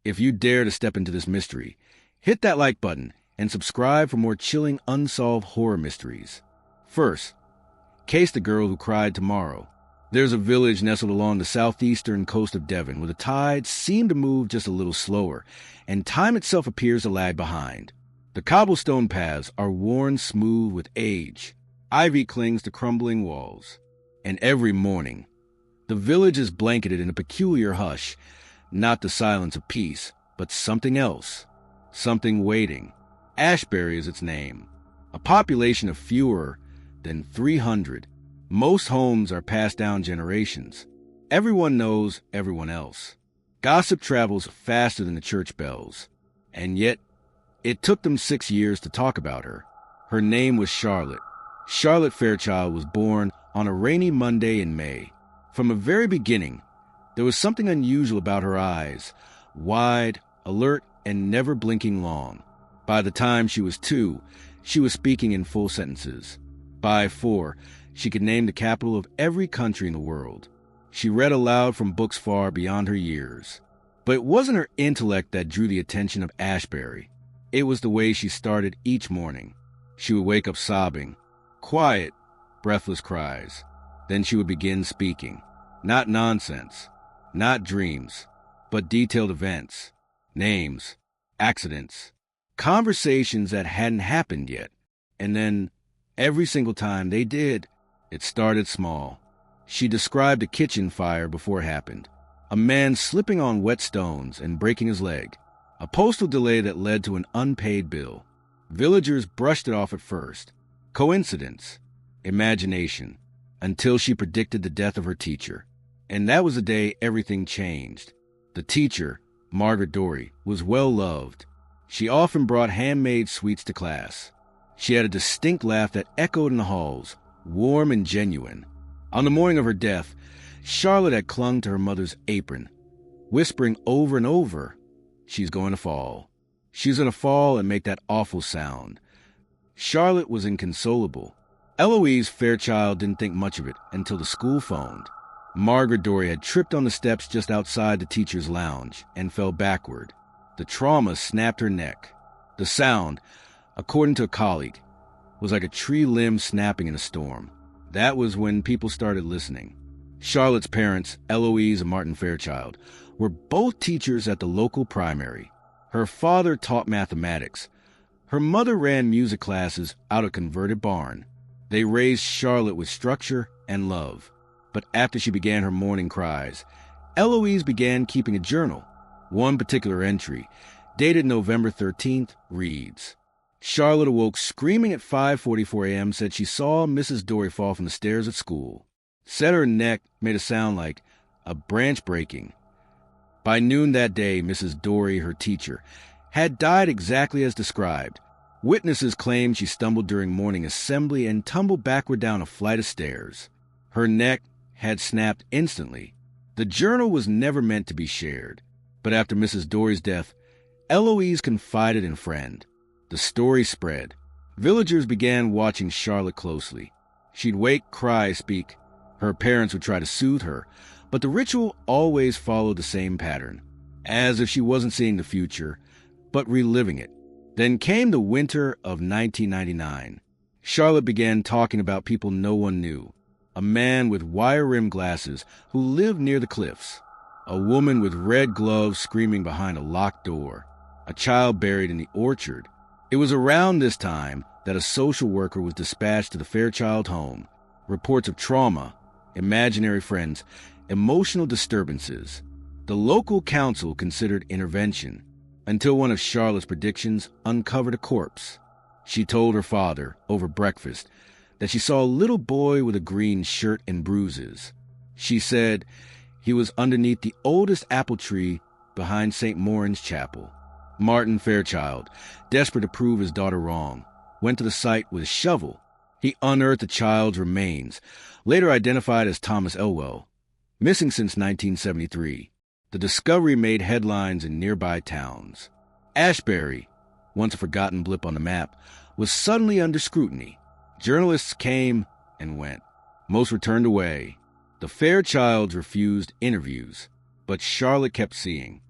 If you dare to step into this mystery, hit that like button and subscribe for more chilling unsolved horror mysteries. First, Case the Girl Who Cried Tomorrow. There's a village nestled along the southeastern coast of Devon where the tides seem to move just a little slower, and time itself appears to lag behind. The cobblestone paths are worn smooth with age. Ivy clings to crumbling walls. And every morning, the village is blanketed in a peculiar hush, not the silence of peace, but something else, something waiting. Ashbury is its name. A population of fewer than 300. Most homes are passed down generations. Everyone knows everyone else. Gossip travels faster than the church bells. And yet, it took them 6 years to talk about her. Her name was Charlotte. Charlotte Fairchild was born on a rainy Monday in May. From the very beginning, there was something unusual about her eyes, wide, alert, and never blinking long. By the time she was 2, she was speaking in full sentences. By 4, she could name the capital of every country in the world. She read aloud from books far beyond her years. But it wasn't her intellect that drew the attention of Ashbury. It was the way she started each morning. She would wake up sobbing, quiet, breathless cries. Then she would begin speaking. Not nonsense, not dreams, but detailed events, names, accidents, conversations that hadn't happened yet. And then, every single time they did, it started small. She described a kitchen fire before it happened. A man slipping on wet stones and breaking his leg. A postal delay that led to an unpaid bill. Villagers brushed it off at first. Coincidence. Imagination. Until she predicted the death of her teacher. And that was the day everything changed. The teacher, Margaret Dory, was well loved. She often brought handmade sweets to class. She had a distinct laugh that echoed in the halls, warm and genuine. On the morning of her death, Charlotte had clung to her mother's apron, whispering over and over, "She's going to fall. She's going to fall and make that awful sound." Charlotte was inconsolable. Eloise Fairchild didn't think much of it until the school phoned. Margaret Dory had tripped on the steps just outside the teacher's lounge and fell backward. The trauma snapped her neck. The sound, according to a colleague, was like a tree limb snapping in a storm. That was when people started listening. Charlotte's parents, Eloise and Martin Fairchild, were both teachers at the local primary. Her father taught mathematics. Her mother ran music classes out of a converted barn. They raised Charlotte with structure and love. But after she began her morning cries, Eloise began keeping a journal. One particular entry, dated November 13th, reads, "Charlotte awoke screaming at 5:44 a.m., said she saw Mrs. Dory fall from the stairs at school. Said her neck made a sound like a branch breaking. By noon that day, Mrs. Dory, her teacher, had died exactly as described. Witnesses claimed she stumbled during morning assembly and tumbled backward down a flight of stairs. Her neck had snapped instantly. The journal was never meant to be shared. But after Mrs. Dory's death, Eloise confided in a friend. The story spread. Villagers began watching Charlotte closely. She'd wake, cry, speak. Her parents would try to soothe her, but the ritual always followed the same pattern, as if she wasn't seeing the future, but reliving it. Then came the winter of 1999. Charlotte began talking about people no one knew. A man with wire-rimmed glasses who lived near the cliffs. A woman with red gloves screaming behind a locked door. A child buried in the orchard. It was around this time that a social worker was dispatched to the Fairchild home. Reports of trauma, imaginary friends, emotional disturbances. The local council considered intervention, until one of Charlotte's predictions uncovered a corpse. She told her father, over breakfast, that she saw a little boy with a green shirt and bruises. She said he was underneath the oldest apple tree behind St. Morin's Chapel. Martin Fairchild, desperate to prove his daughter wrong, went to the site with a shovel. He unearthed the child's remains, later identified as Thomas Elwell, missing since 1973. The discovery made headlines in nearby towns. Ashbury, once a forgotten blip on the map, was suddenly under scrutiny. Journalists came and went. Most were turned away. The Fairchilds refused interviews, but Charlotte kept seeing.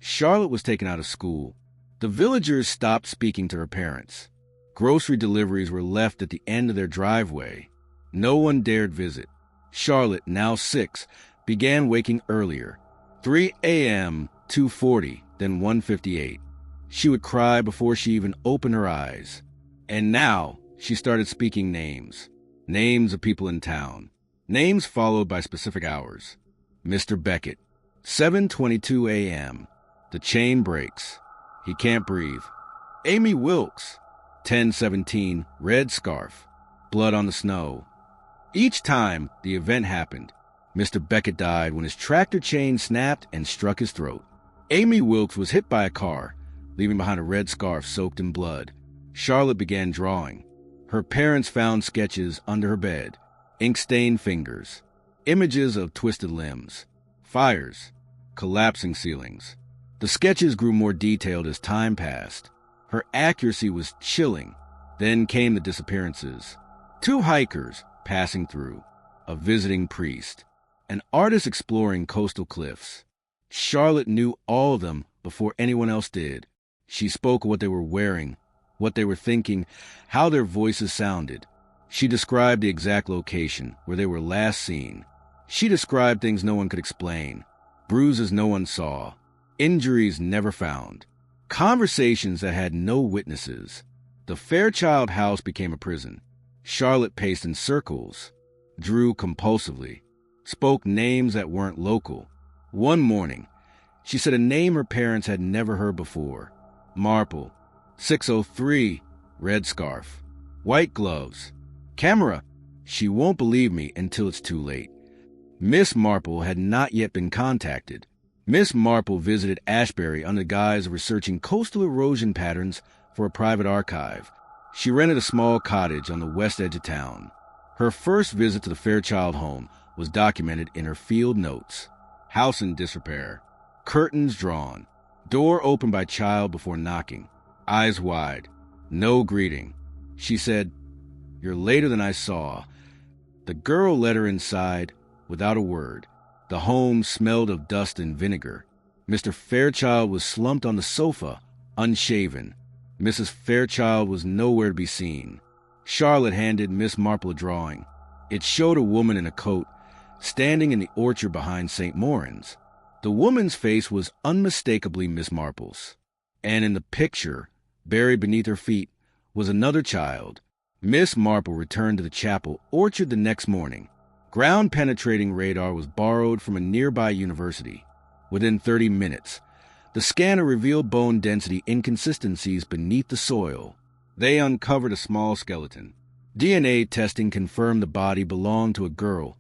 Charlotte was taken out of school. The villagers stopped speaking to her parents. Grocery deliveries were left at the end of their driveway. No one dared visit. Charlotte, now 6, began waking earlier. 3 a.m., 2:40, then 1:58. She would cry before she even opened her eyes. And now she started speaking names. Names of people in town. Names followed by specific hours. Mr. Beckett. 7:22 a.m. The chain breaks. He can't breathe. Amy Wilkes. 10:17, red scarf. Blood on the snow. Each time the event happened, Mr. Beckett died when his tractor chain snapped and struck his throat. Amy Wilkes was hit by a car, leaving behind a red scarf soaked in blood. Charlotte began drawing. Her parents found sketches under her bed, ink-stained fingers, images of twisted limbs, fires, collapsing ceilings. The sketches grew more detailed as time passed. Her accuracy was chilling. Then came the disappearances. 2 hikers passing through, a visiting priest, an artist exploring coastal cliffs. Charlotte knew all of them before anyone else did. She spoke of what they were wearing, what they were thinking, how their voices sounded. She described the exact location where they were last seen. She described things no one could explain, bruises no one saw, injuries never found, conversations that had no witnesses. The Fairchild house became a prison. Charlotte paced in circles, drew compulsively, spoke names that weren't local. One morning, she said a name her parents had never heard before. Marple. 6:03, red scarf. White gloves. Camera. She won't believe me until it's too late. Miss Marple had not yet been contacted. Miss Marple visited Ashbury under the guise of researching coastal erosion patterns for a private archive. She rented a small cottage on the west edge of town. Her first visit to the Fairchild home was documented in her field notes. House in disrepair. Curtains drawn. Door opened by child before knocking. Eyes wide. No greeting. She said, "You're later than I saw." The girl led her inside without a word. The home smelled of dust and vinegar. Mr. Fairchild was slumped on the sofa, unshaven. Mrs. Fairchild was nowhere to be seen. Charlotte handed Miss Marple a drawing. It showed a woman in a coat, standing in the orchard behind St. Morin's. The woman's face was unmistakably Miss Marple's. And in the picture, buried beneath her feet, was another child. Miss Marple returned to the chapel orchard the next morning. Ground-penetrating radar was borrowed from a nearby university. Within 30 minutes, the scanner revealed bone density inconsistencies beneath the soil. They uncovered a small skeleton. DNA testing confirmed the body belonged to a girl,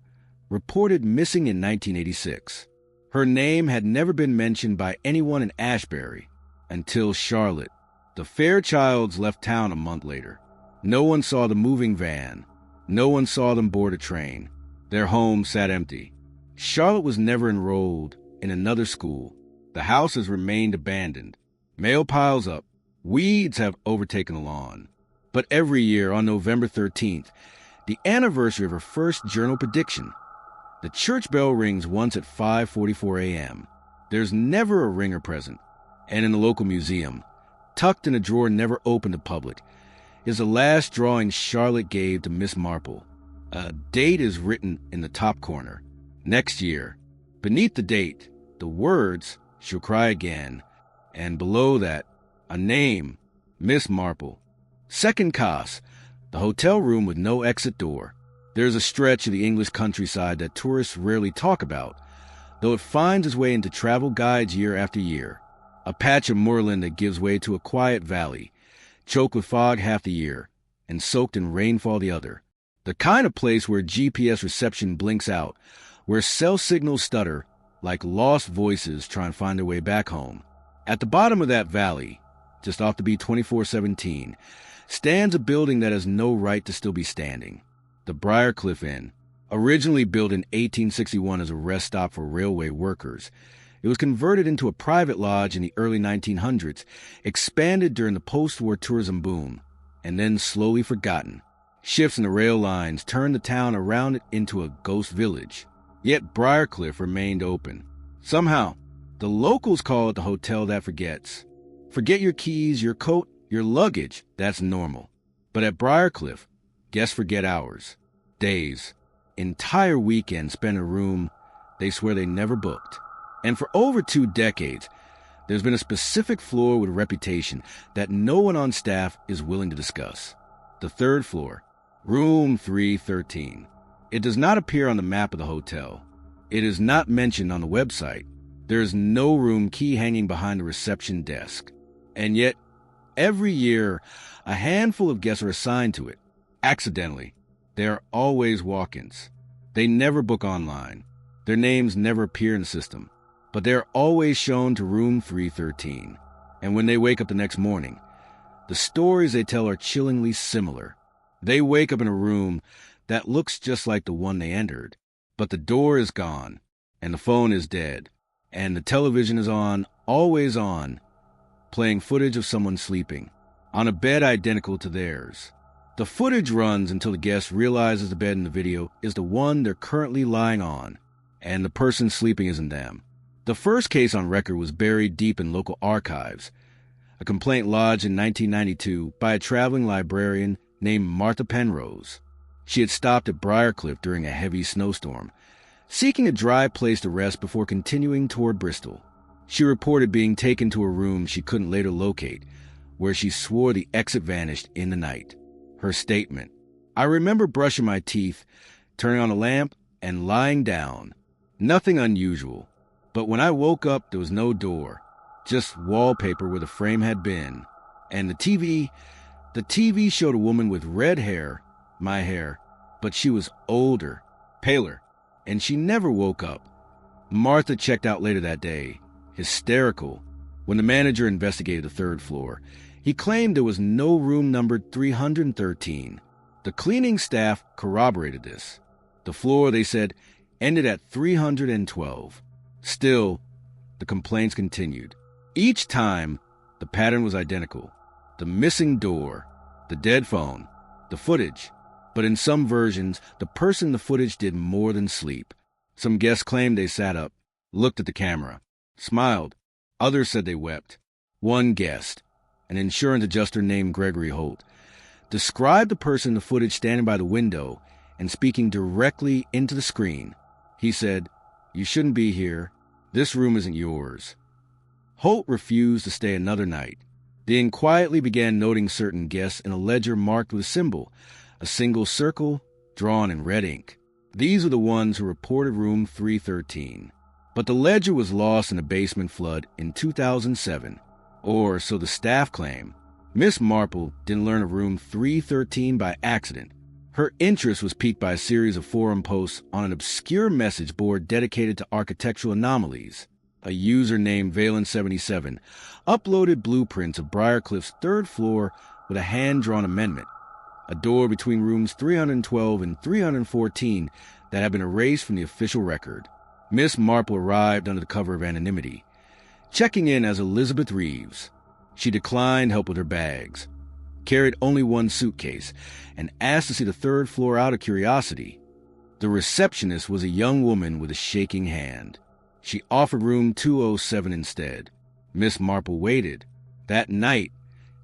reported missing in 1986. Her name had never been mentioned by anyone in Ashbury until Charlotte. The Fairchilds left town a month later. No one saw the moving van. No one saw them board a train. Their home sat empty. Charlotte was never enrolled in another school. The house has remained abandoned. Mail piles up. Weeds have overtaken the lawn. But every year on November 13th, the anniversary of her first journal prediction, the church bell rings once at 5:44 a.m. There's never a ringer present. And in the local museum, tucked in a drawer never opened to public, is the last drawing Charlotte gave to Miss Marple. A date is written in the top corner. Next year. Beneath the date, the words, "She'll cry again." And below that, a name, Miss Marple. Second Cas, the hotel room with no exit door. There's a stretch of the English countryside that tourists rarely talk about, though it finds its way into travel guides year after year. A patch of moorland that gives way to a quiet valley, choked with fog half the year, and soaked in rainfall the other. The kind of place where GPS reception blinks out, where cell signals stutter like lost voices trying to find their way back home. At the bottom of that valley, just off the B-2417, stands a building that has no right to still be standing. The Briarcliff Inn, originally built in 1861 as a rest stop for railway workers. It was converted into a private lodge in the early 1900s, expanded during the post-war tourism boom, and then slowly forgotten. Shifts in the rail lines turned the town around it into a ghost village. Yet Briarcliff remained open. Somehow, The locals call it the hotel that forgets. Forget your keys, your coat, your luggage, that's normal. But at Briarcliff, guests forget hours, days, entire weekends spent in a room they swear they never booked. And for over 2 decades, there's been a specific floor with a reputation that no one on staff is willing to discuss. The 3rd floor, room 313. It does not appear on the map of the hotel. It is not mentioned on the website. There is no room key hanging behind the reception desk. And yet, every year, a handful of guests are assigned to it. Accidentally. They are always walk-ins. They never book online. Their names never appear in the system. But they are always shown to room 313. And when they wake up the next morning, the stories they tell are chillingly similar. They wake up in a room that looks just like the one they entered, but the door is gone, and the phone is dead, and the television is on, always on, playing footage of someone sleeping, on a bed identical to theirs. The footage runs until the guest realizes the bed in the video is the one they're currently lying on, and the person sleeping isn't them. The first case on record was buried deep in local archives, a complaint lodged in 1992 by a traveling librarian named Martha Penrose. She had stopped at Briarcliff during a heavy snowstorm, seeking a dry place to rest before continuing toward Bristol. She reported being taken to a room she couldn't later locate, where she swore the exit vanished in the night. Her statement: "I remember brushing my teeth, turning on a lamp, and lying down. Nothing unusual. But when I woke up, there was no door, just wallpaper where the frame had been. And the TV showed a woman with red hair, my hair, but she was older, paler, and she never woke up." Martha checked out later that day, hysterical. When the manager investigated the 3rd floor, he claimed there was no room numbered 313. The cleaning staff corroborated this. The floor, they said, ended at 312. Still, the complaints continued. Each time, the pattern was identical. The missing door, the dead phone, the footage. But in some versions, the person in the footage did more than sleep. Some guests claimed they sat up, looked at the camera, smiled. Others said they wept. One guest, an insurance adjuster named Gregory Holt, described the person in the footage standing by the window and speaking directly into the screen. He said, "You shouldn't be here. This room isn't yours." Holt refused to stay another night. Then quietly began noting certain guests in a ledger marked with a symbol, a single circle drawn in red ink. These were the ones who reported room 313. But the ledger was lost in a basement flood in 2007, or so the staff claim. Miss Marple didn't learn of room 313 by accident. Her interest was piqued by a series of forum posts on an obscure message board dedicated to architectural anomalies. A user named Valen77 uploaded blueprints of Briarcliff's 3rd floor with a hand-drawn amendment, a door between rooms 312 and 314 that had been erased from the official record. Miss Marple arrived under the cover of anonymity, checking in as Elizabeth Reeves. She declined help with her bags, carried only one suitcase, and asked to see the 3rd floor out of curiosity. The receptionist was a young woman with a shaking hand. She offered room 207 instead. Miss Marple waited. That night,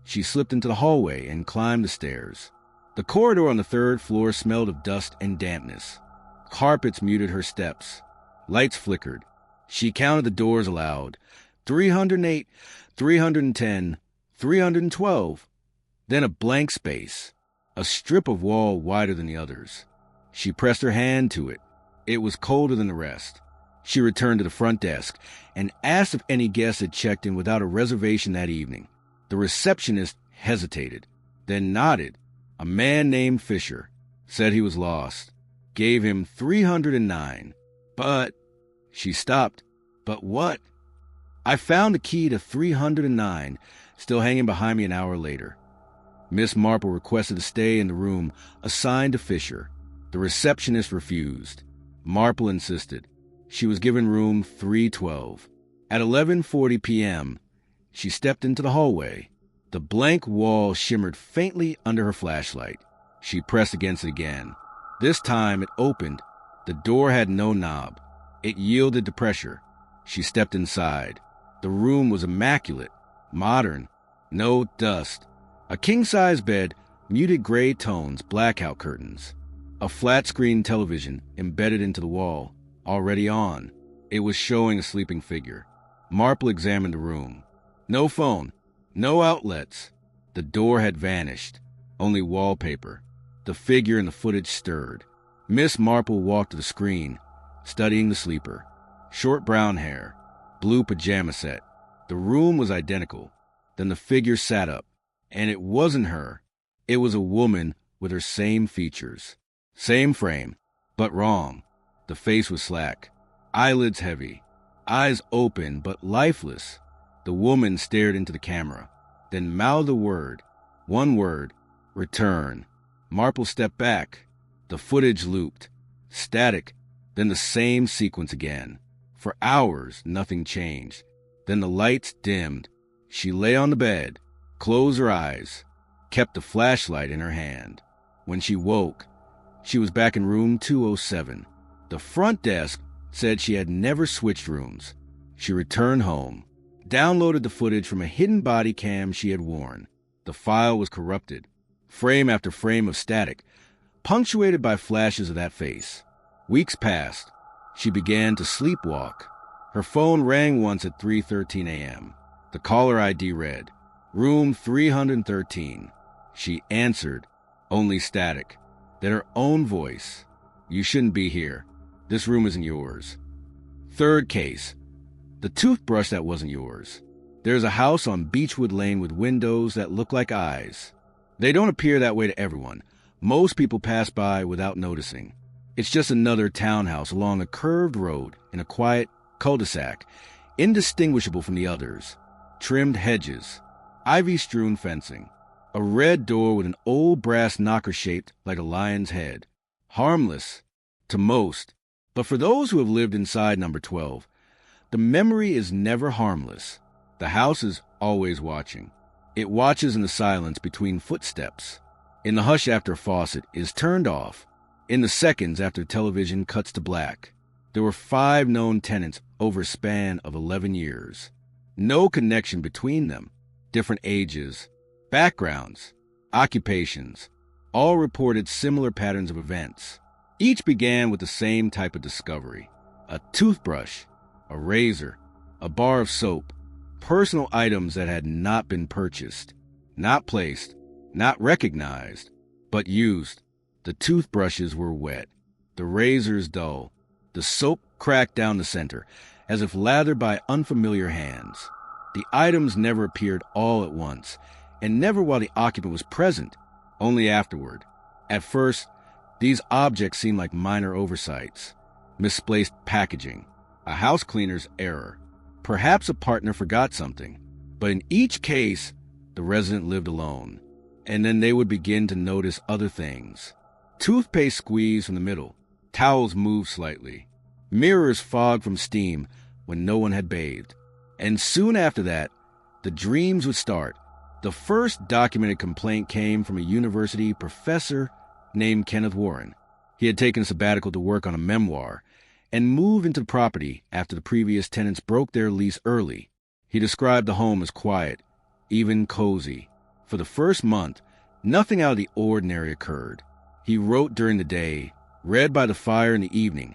she slipped into the hallway and climbed the stairs. The corridor on the 3rd floor smelled of dust and dampness. Carpets muted her steps. Lights flickered. She counted the doors aloud. 308, 310, 312. Then a blank space, a strip of wall wider than the others. She pressed her hand to it. It was colder than the rest. She returned to the front desk and asked if any guests had checked in without a reservation that evening. The receptionist hesitated, then nodded. A man named Fisher said he was lost, gave him 309. But, she stopped. But what? I found the key to 309, still hanging behind me an hour later. Miss Marple requested to stay in the room assigned to Fisher. The receptionist refused. Marple insisted. She was given room 312. At 11:40 p.m., she stepped into the hallway. The blank wall shimmered faintly under her flashlight. She pressed against it again. This time it opened. The door had no knob. It yielded to pressure. She stepped inside. The room was immaculate, modern, no dust. A king-size bed, muted gray tones, blackout curtains. A flat-screen television embedded into the wall, already on. It was showing a sleeping figure. Marple examined the room. No phone, no outlets. The door had vanished. Only wallpaper. The figure in the footage stirred. Miss Marple walked to the screen, studying the sleeper. Short brown hair, blue pajama set. The room was identical. Then the figure sat up. And it wasn't her. It was a woman with her same features. Same frame, but wrong. The face was slack. Eyelids heavy. Eyes open, but lifeless. The woman stared into the camera, then mouthed a word. One word. Return. Marple stepped back. The footage looped. Static. Then the same sequence again. For hours, nothing changed. Then the lights dimmed. She lay on the bed, closed her eyes, kept the flashlight in her hand. When she woke, she was back in room 207. The front desk said she had never switched rooms. She returned home, downloaded the footage from a hidden body cam she had worn. The file was corrupted, frame after frame of static, punctuated by flashes of that face. Weeks passed. She began to sleepwalk. Her phone rang once at 3:13 a.m. The caller ID read, Room 313. She answered, only static. Then her own voice. You shouldn't be here. This room isn't yours. Third case. The toothbrush that wasn't yours. There's a house on Beechwood Lane with windows that look like eyes. They don't appear that way to everyone. Most people pass by without noticing. It's just another townhouse along a curved road in a quiet cul-de-sac, indistinguishable from the others. Trimmed hedges, ivy-strewn fencing, a red door with an old brass knocker shaped like a lion's head. Harmless to most, but for those who have lived inside number 12, the memory is never harmless. The house is always watching. It watches in the silence between footsteps, in the hush after a faucet is turned off, in the seconds after the television cuts to black. There were 5 known tenants over a span of 11 years. No connection between them. Different ages, backgrounds, occupations, all reported similar patterns of events. Each began with the same type of discovery. A toothbrush, a razor, a bar of soap, personal items that had not been purchased, not placed, not recognized, but used. The toothbrushes were wet, the razors dull, the soap cracked down the center, as if lathered by unfamiliar hands. The items never appeared all at once, and never while the occupant was present, only afterward. At first, these objects seemed like minor oversights, misplaced packaging, a house cleaner's error. Perhaps a partner forgot something, but in each case, the resident lived alone, and then they would begin to notice other things. Toothpaste squeezed from the middle, towels moved slightly, mirrors fogged from steam when no one had bathed. And soon after that, the dreams would start. The first documented complaint came from a university professor named Kenneth Warren. He had taken a sabbatical to work on a memoir and moved into the property after the previous tenants broke their lease early. He described the home as quiet, even cozy. For the first month, nothing out of the ordinary occurred. He wrote during the day, read by the fire in the evening,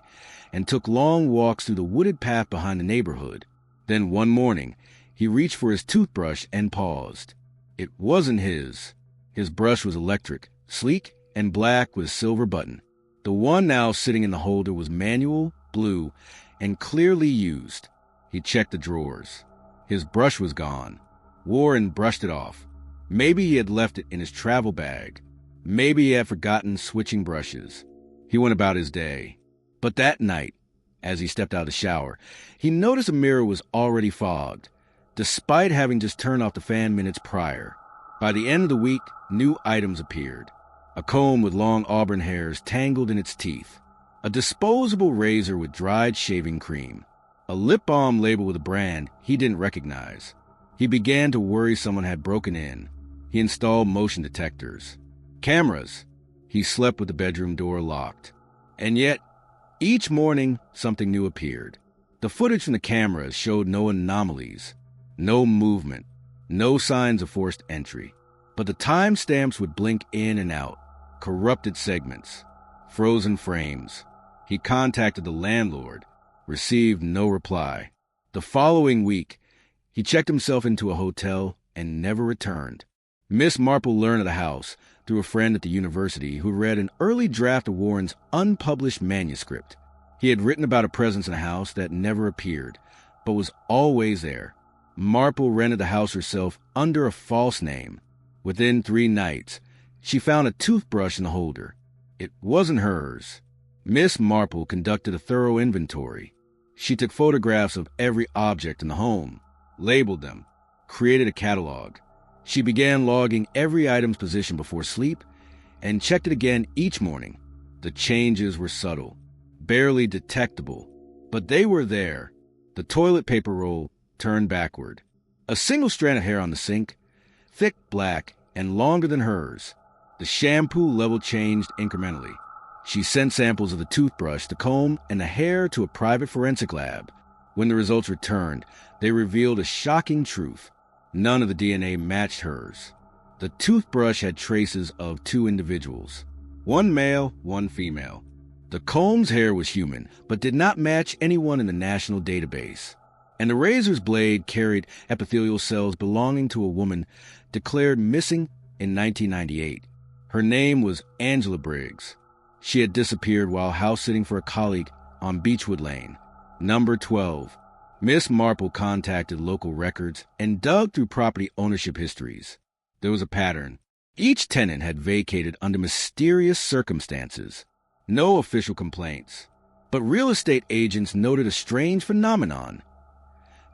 and took long walks through the wooded path behind the neighborhood. Then one morning, he reached for his toothbrush and paused. It wasn't his. His brush was electric, sleek and black with a silver button. The one now sitting in the holder was manual, blue, and clearly used. He checked the drawers. His brush was gone. Warren brushed it off. Maybe he had left it in his travel bag. Maybe he had forgotten switching brushes. He went about his day. But that night, as he stepped out of the shower, he noticed a mirror was already fogged, despite having just turned off the fan minutes prior. By the end of the week, new items appeared. A comb with long auburn hairs tangled in its teeth. A disposable razor with dried shaving cream. A lip balm labeled with a brand he didn't recognize. He began to worry someone had broken in. He installed motion detectors. Cameras. He slept with the bedroom door locked. And yet, each morning, something new appeared. The footage from the cameras showed no anomalies, no movement, no signs of forced entry. But the timestamps would blink in and out, corrupted segments, frozen frames. He contacted the landlord, received no reply. The following week, he checked himself into a hotel and never returned. Miss Marple learned of the house through a friend at the university who read an early draft of Warren's unpublished manuscript. He had written about a presence in the house that never appeared, but was always there. Marple rented the house herself under a false name. Within 3 nights, she found a toothbrush in the holder. It wasn't hers. Miss Marple conducted a thorough inventory. She took photographs of every object in the home, labeled them, created a catalog. She began logging every item's position before sleep and checked it again each morning. The changes were subtle, barely detectable, but they were there. The toilet paper roll turned backward. A single strand of hair on the sink, thick, black, and longer than hers. The shampoo level changed incrementally. She sent samples of the toothbrush, the comb, and the hair to a private forensic lab. When the results returned, they revealed a shocking truth. None of the DNA matched hers. The toothbrush had traces of 2 individuals. 1 male, 1 female. The comb's hair was human, but did not match anyone in the national database. And the razor's blade carried epithelial cells belonging to a woman declared missing in 1998. Her name was Angela Briggs. She had disappeared while house-sitting for a colleague on Beechwood Lane, number 12. Miss Marple contacted local records and dug through property ownership histories. There was a pattern. Each tenant had vacated under mysterious circumstances. No official complaints. But real estate agents noted a strange phenomenon.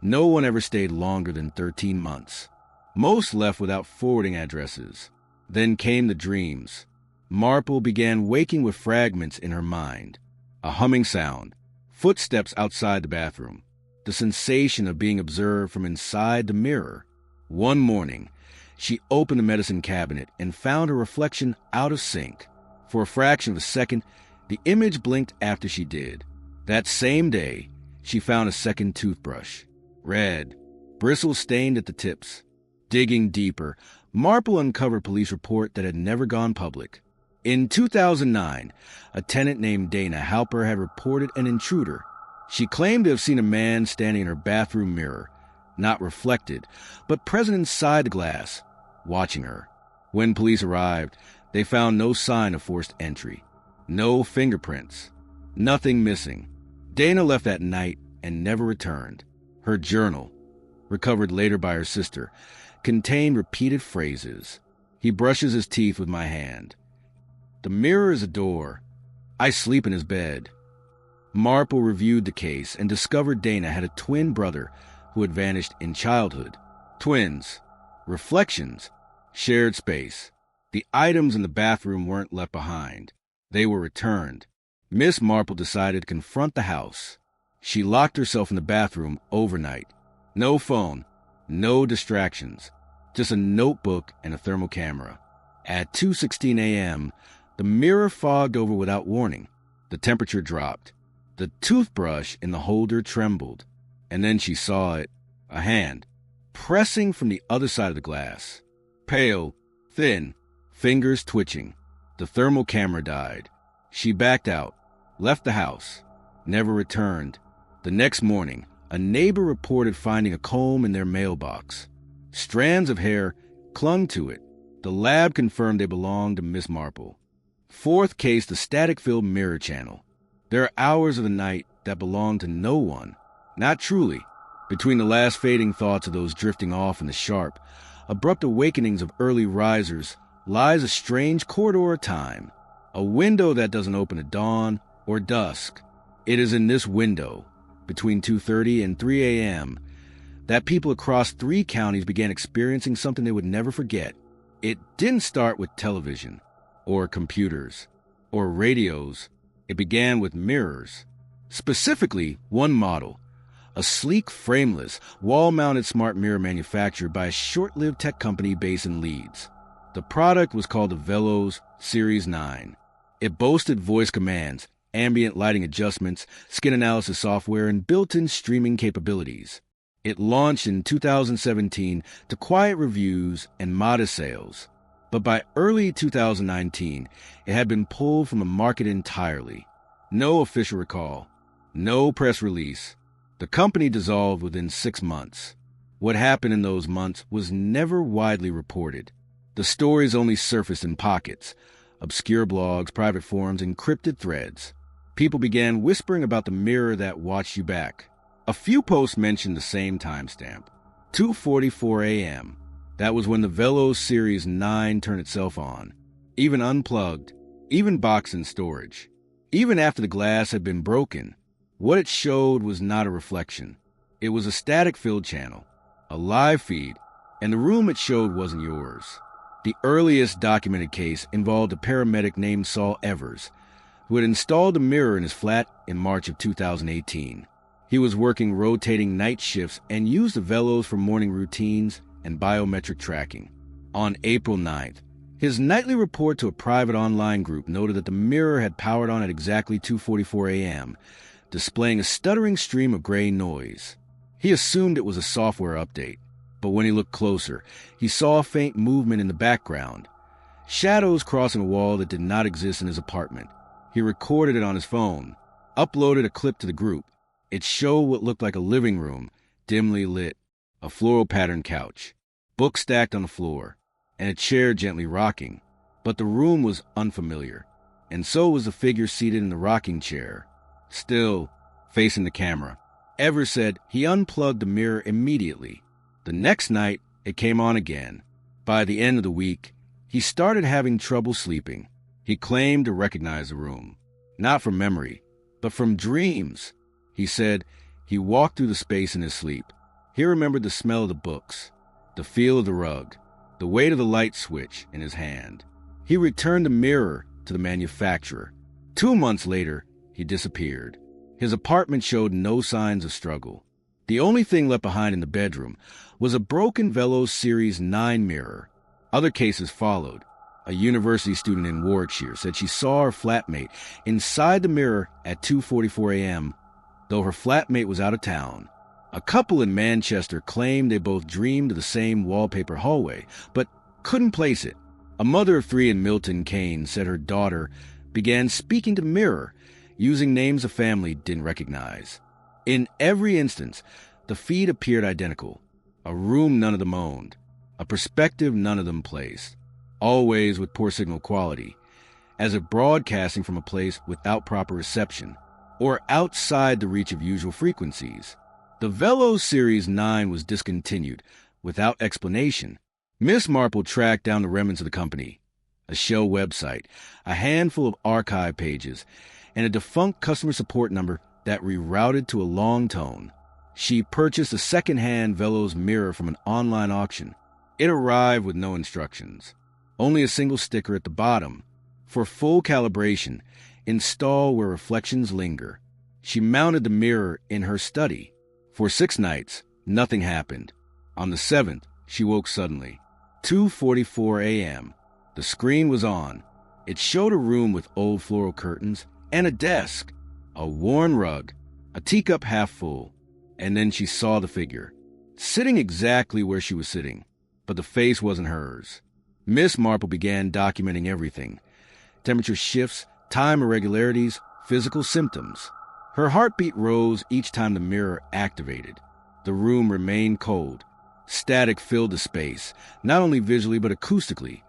No one ever stayed longer than 13 months. Most left without forwarding addresses. Then came the dreams. Marple began waking with fragments in her mind. A humming sound, footsteps outside the bathroom, the sensation of being observed from inside the mirror. One morning, she opened the medicine cabinet and found her reflection out of sync. For a fraction of a second, the image blinked after she did. That same day, she found a second toothbrush. Red, bristles stained at the tips. Digging deeper, Marple uncovered a police report that had never gone public. In 2009, a tenant named Dana Halper had reported an intruder. She claimed to have seen a man standing in her bathroom mirror, not reflected, but present inside the glass, watching her. When police arrived, they found no sign of forced entry. No fingerprints. Nothing missing. Dana left that night and never returned. Her journal, recovered later by her sister, contained repeated phrases. He brushes his teeth with my hand. The mirror is a door. I sleep in his bed. Marple reviewed the case and discovered Dana had a twin brother who had vanished in childhood. Twins. Reflections. Shared space. The items in the bathroom weren't left behind. They were returned. Miss Marple decided to confront the house. She locked herself in the bathroom overnight. No phone. No distractions. Just a notebook and a thermal camera. At 2:16 a.m., the mirror fogged over without warning. The temperature dropped. The toothbrush in the holder trembled. And then she saw it, a hand, pressing from the other side of the glass. Pale, thin, fingers twitching. The thermal camera died. She backed out, left the house, never returned. The next morning, a neighbor reported finding a comb in their mailbox. Strands of hair clung to it. The lab confirmed they belonged to Miss Marple. Fourth case, the static-filled mirror channel. There are hours of the night that belong to no one. Not truly. Between the last fading thoughts of those drifting off and the sharp, abrupt awakenings of early risers lies a strange corridor of time. A window that doesn't open at dawn or dusk. It is in this window, between 2:30 and 3 a.m., that people across 3 counties began experiencing something they would never forget. It didn't start with television, or computers, or radios. It began with mirrors. Specifically, one model, a sleek, frameless, wall-mounted smart mirror manufactured by a short-lived tech company based in Leeds. The product was called the Velos Series 9. It boasted voice commands ambient lighting adjustments, skin analysis software, and built-in streaming capabilities. It launched in 2017 to quiet reviews and modest sales, but by early 2019, it had been pulled from the market entirely. No official recall, no press release. The company dissolved within 6 months. What happened in those months was never widely reported. The stories only surfaced in pockets, obscure blogs, private forums, encrypted threads. People began whispering about the mirror that watched you back. A few posts mentioned the same timestamp, 2:44 a.m. That was when the Velos Series 9 turned itself on, even unplugged, even boxed in storage. Even after the glass had been broken, what it showed was not a reflection. It was a static field channel, a live feed, and the room it showed wasn't yours. The earliest documented case involved a paramedic named Saul Evers, who had installed a mirror in his flat in March of 2018. He was working rotating night shifts and used the Velos for morning routines and biometric tracking. On April 9th, his nightly report to a private online group noted that the mirror had powered on at exactly 2:44 a.m., displaying a stuttering stream of gray noise. He assumed it was a software update, but when he looked closer, he saw a faint movement in the background, shadows crossing a wall that did not exist in his apartment. He recorded it on his phone, uploaded a clip to the group. It showed what looked like a living room, dimly lit, a floral patterned couch, books stacked on the floor, and a chair gently rocking. But the room was unfamiliar, and so was the figure seated in the rocking chair, still facing the camera. Evers said he unplugged the mirror immediately. The next night, it came on again. By the end of the week, he started having trouble sleeping. He claimed to recognize the room, not from memory, but from dreams. He said he walked through the space in his sleep. He remembered the smell of the books, the feel of the rug, the weight of the light switch in his hand. He returned the mirror to the manufacturer. 2 months later, he disappeared. His apartment showed no signs of struggle. The only thing left behind in the bedroom was a broken Velos Series 9 mirror. Other cases followed. A university student in Warwickshire said she saw her flatmate inside the mirror at 2:44 a.m., though her flatmate was out of town. A couple in Manchester claimed they both dreamed of the same wallpaper hallway, but couldn't place it. A mother of 3 in Milton Keynes said her daughter began speaking to the mirror, using names the family didn't recognize. In every instance, the feed appeared identical. A room none of them owned, a perspective none of them placed, always with poor signal quality, as if broadcasting from a place without proper reception, or outside the reach of usual frequencies. The Velos Series 9 was discontinued without explanation. Miss Marple tracked down the remnants of the company, a shell website, a handful of archive pages, and a defunct customer support number that rerouted to a long tone. She purchased a second-hand Velos mirror from an online auction. It arrived with no instructions, only a single sticker at the bottom. For full calibration, install where reflections linger. She mounted the mirror in her study. For 6 nights, nothing happened. On the 7th, she woke suddenly. 2:44 a.m. The screen was on. It showed a room with old floral curtains and a desk, a worn rug, a teacup half full, and then she saw the figure, sitting exactly where she was sitting, but the face wasn't hers. Miss Marple began documenting everything: temperature shifts, time irregularities, physical symptoms. Her heartbeat rose each time the mirror activated. The room remained cold. Static filled the space, not only visually but acoustically,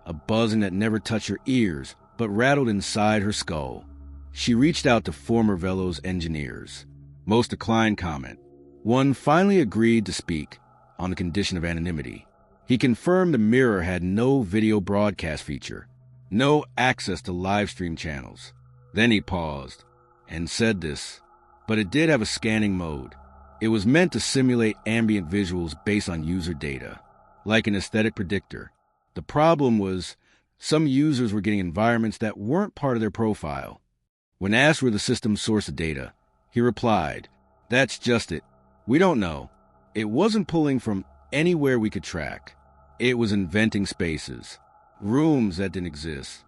a buzzing that never touched her ears but rattled inside her skull. She reached out to former Velos engineers. Most declined comment. One finally agreed to speak, on the condition of anonymity. He confirmed the mirror had no video broadcast feature, no access to live stream channels. Then he paused and said this, but it did have a scanning mode. It was meant to simulate ambient visuals based on user data, like an aesthetic predictor. The problem was some users were getting environments that weren't part of their profile. When asked where the system sourced the data, he replied, "That's just it. We don't know. It wasn't pulling from anywhere we could track. It was inventing spaces, rooms that didn't exist."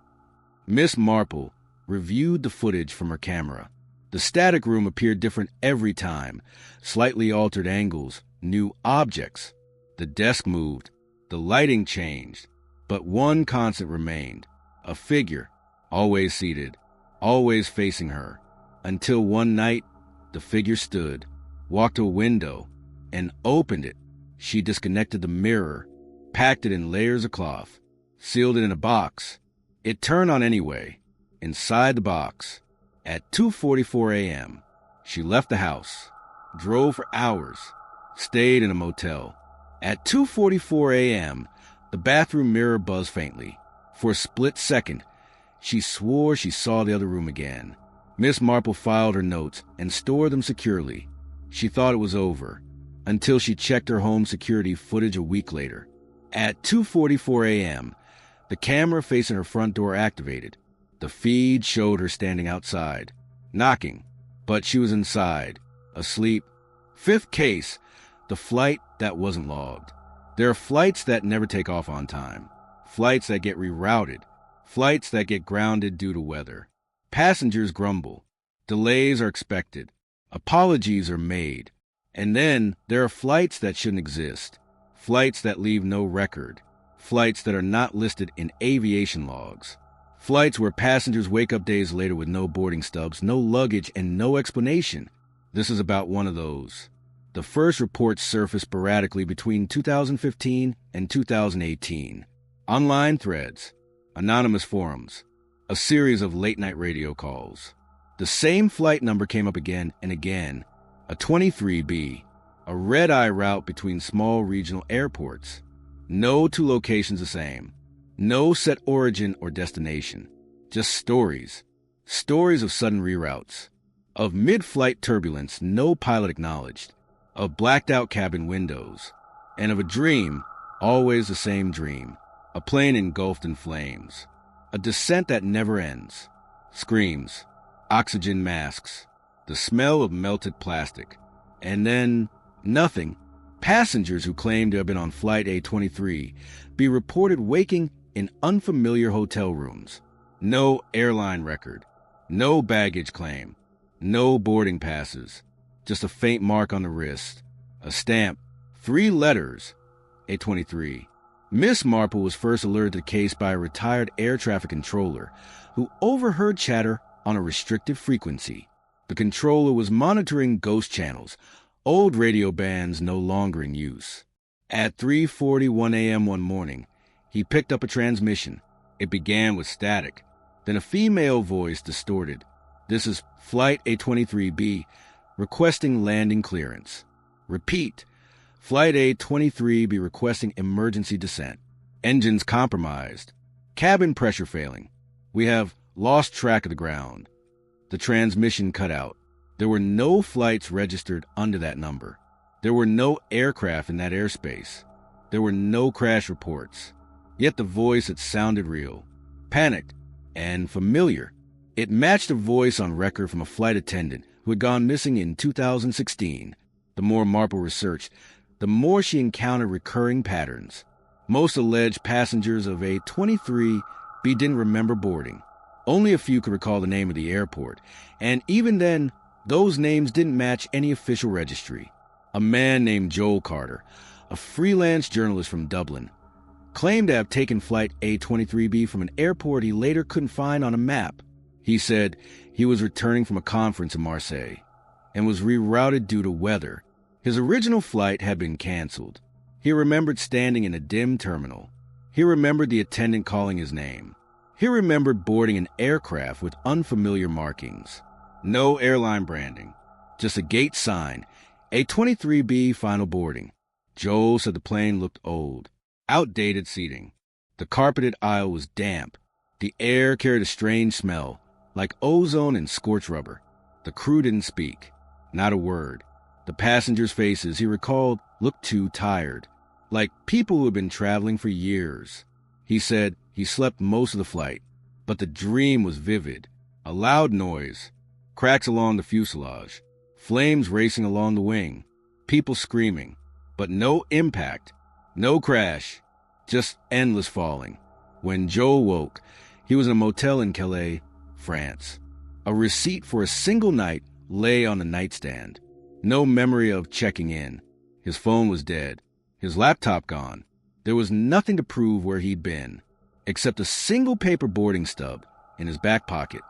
Miss Marple reviewed the footage from her camera. The static room appeared different every time, slightly altered angles, new objects. The desk moved, the lighting changed, but one constant remained, a figure, always seated, always facing her, until one night the figure stood, walked to a window, and opened it. She disconnected the mirror, packed it in layers of cloth, sealed it in a box. It turned on anyway. Inside the box, at 2:44 a.m., she left the house, drove for hours, stayed in a motel. At 2:44 a.m., the bathroom mirror buzzed faintly. For a split second, she swore she saw the other room again. Miss Marple filed her notes and stored them securely. She thought it was over, until she checked her home security footage a week later. At 2:44 a.m., the camera facing her front door activated. The feed showed her standing outside, knocking, but she was inside, asleep. Fifth case, the flight that wasn't logged. There are flights that never take off on time, flights that get rerouted, flights that get grounded due to weather. Passengers grumble. Delays are expected. Apologies are made. And then there are flights that shouldn't exist, flights that leave no record, flights that are not listed in aviation logs. Flights where passengers wake up days later with no boarding stubs, no luggage, and no explanation. This is about one of those. The first reports surfaced sporadically between 2015 and 2018. Online threads, anonymous forums, a series of late-night radio calls. The same flight number came up again and again, a 23B, a red-eye route between small regional airports. No two locations the same. No set origin or destination, just stories. Stories of sudden reroutes, of mid-flight turbulence no pilot acknowledged, of blacked-out cabin windows, and of a dream, always the same dream, a plane engulfed in flames, a descent that never ends, screams, oxygen masks, the smell of melted plastic, and then nothing. Passengers who claim to have been on Flight A23 be reported waking in unfamiliar hotel rooms. No airline record, no baggage claim, no boarding passes, just a faint mark on the wrist, a stamp, 3 letters, A23. Miss Marple was first alerted to the case by a retired air traffic controller who overheard chatter on a restricted frequency. The controller was monitoring ghost channels, old radio bands no longer in use. At 3:41 a.m. one morning, he picked up a transmission. It began with static. Then a female voice distorted. "This is Flight A23B, requesting landing clearance." Repeat. "Flight A23B requesting emergency descent. Engines compromised. Cabin pressure failing. We have lost track of the ground." The transmission cut out. There were no flights registered under that number. There were no aircraft in that airspace. There were no crash reports. Yet the voice had sounded real, panicked, and familiar. It matched a voice on record from a flight attendant who had gone missing in 2016. The more Marple researched, the more she encountered recurring patterns. Most alleged passengers of A23B didn't remember boarding. Only a few could recall the name of the airport, and even then, those names didn't match any official registry. A man named Joel Carter, a freelance journalist from Dublin, claimed to have taken Flight A23B from an airport he later couldn't find on a map. He said he was returning from a conference in Marseille and was rerouted due to weather. His original flight had been canceled. He remembered standing in a dim terminal. He remembered the attendant calling his name. He remembered boarding an aircraft with unfamiliar markings. No airline branding, just a gate sign, A23B final boarding. Joel said the plane looked old. Outdated seating. The carpeted aisle was damp. The air carried a strange smell, like ozone and scorched rubber. The crew didn't speak. Not a word. The passengers' faces, he recalled, looked too tired, like people who had been traveling for years. He said he slept most of the flight, but the dream was vivid. A loud noise, cracks along the fuselage, flames racing along the wing, people screaming, but no impact. No crash, just endless falling. When Joel woke, he was in a motel in Calais, France. A receipt for a single night lay on the nightstand. No memory of checking in. His phone was dead. His laptop gone. There was nothing to prove where he'd been, except a single paper boarding stub in his back pocket.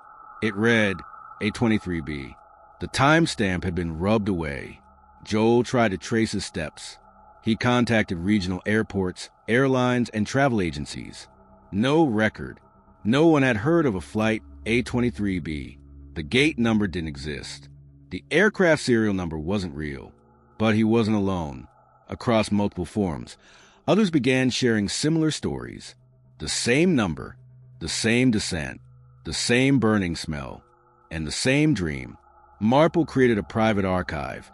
It read, A23B. The timestamp had been rubbed away. Joel tried to trace his steps. He contacted regional airports, airlines, and travel agencies. No record. No one had heard of a flight A23B. The gate number didn't exist. The aircraft serial number wasn't real. But he wasn't alone. Across multiple forums, others began sharing similar stories. The same number, the same descent, the same burning smell, and the same dream. Marple created a private archive,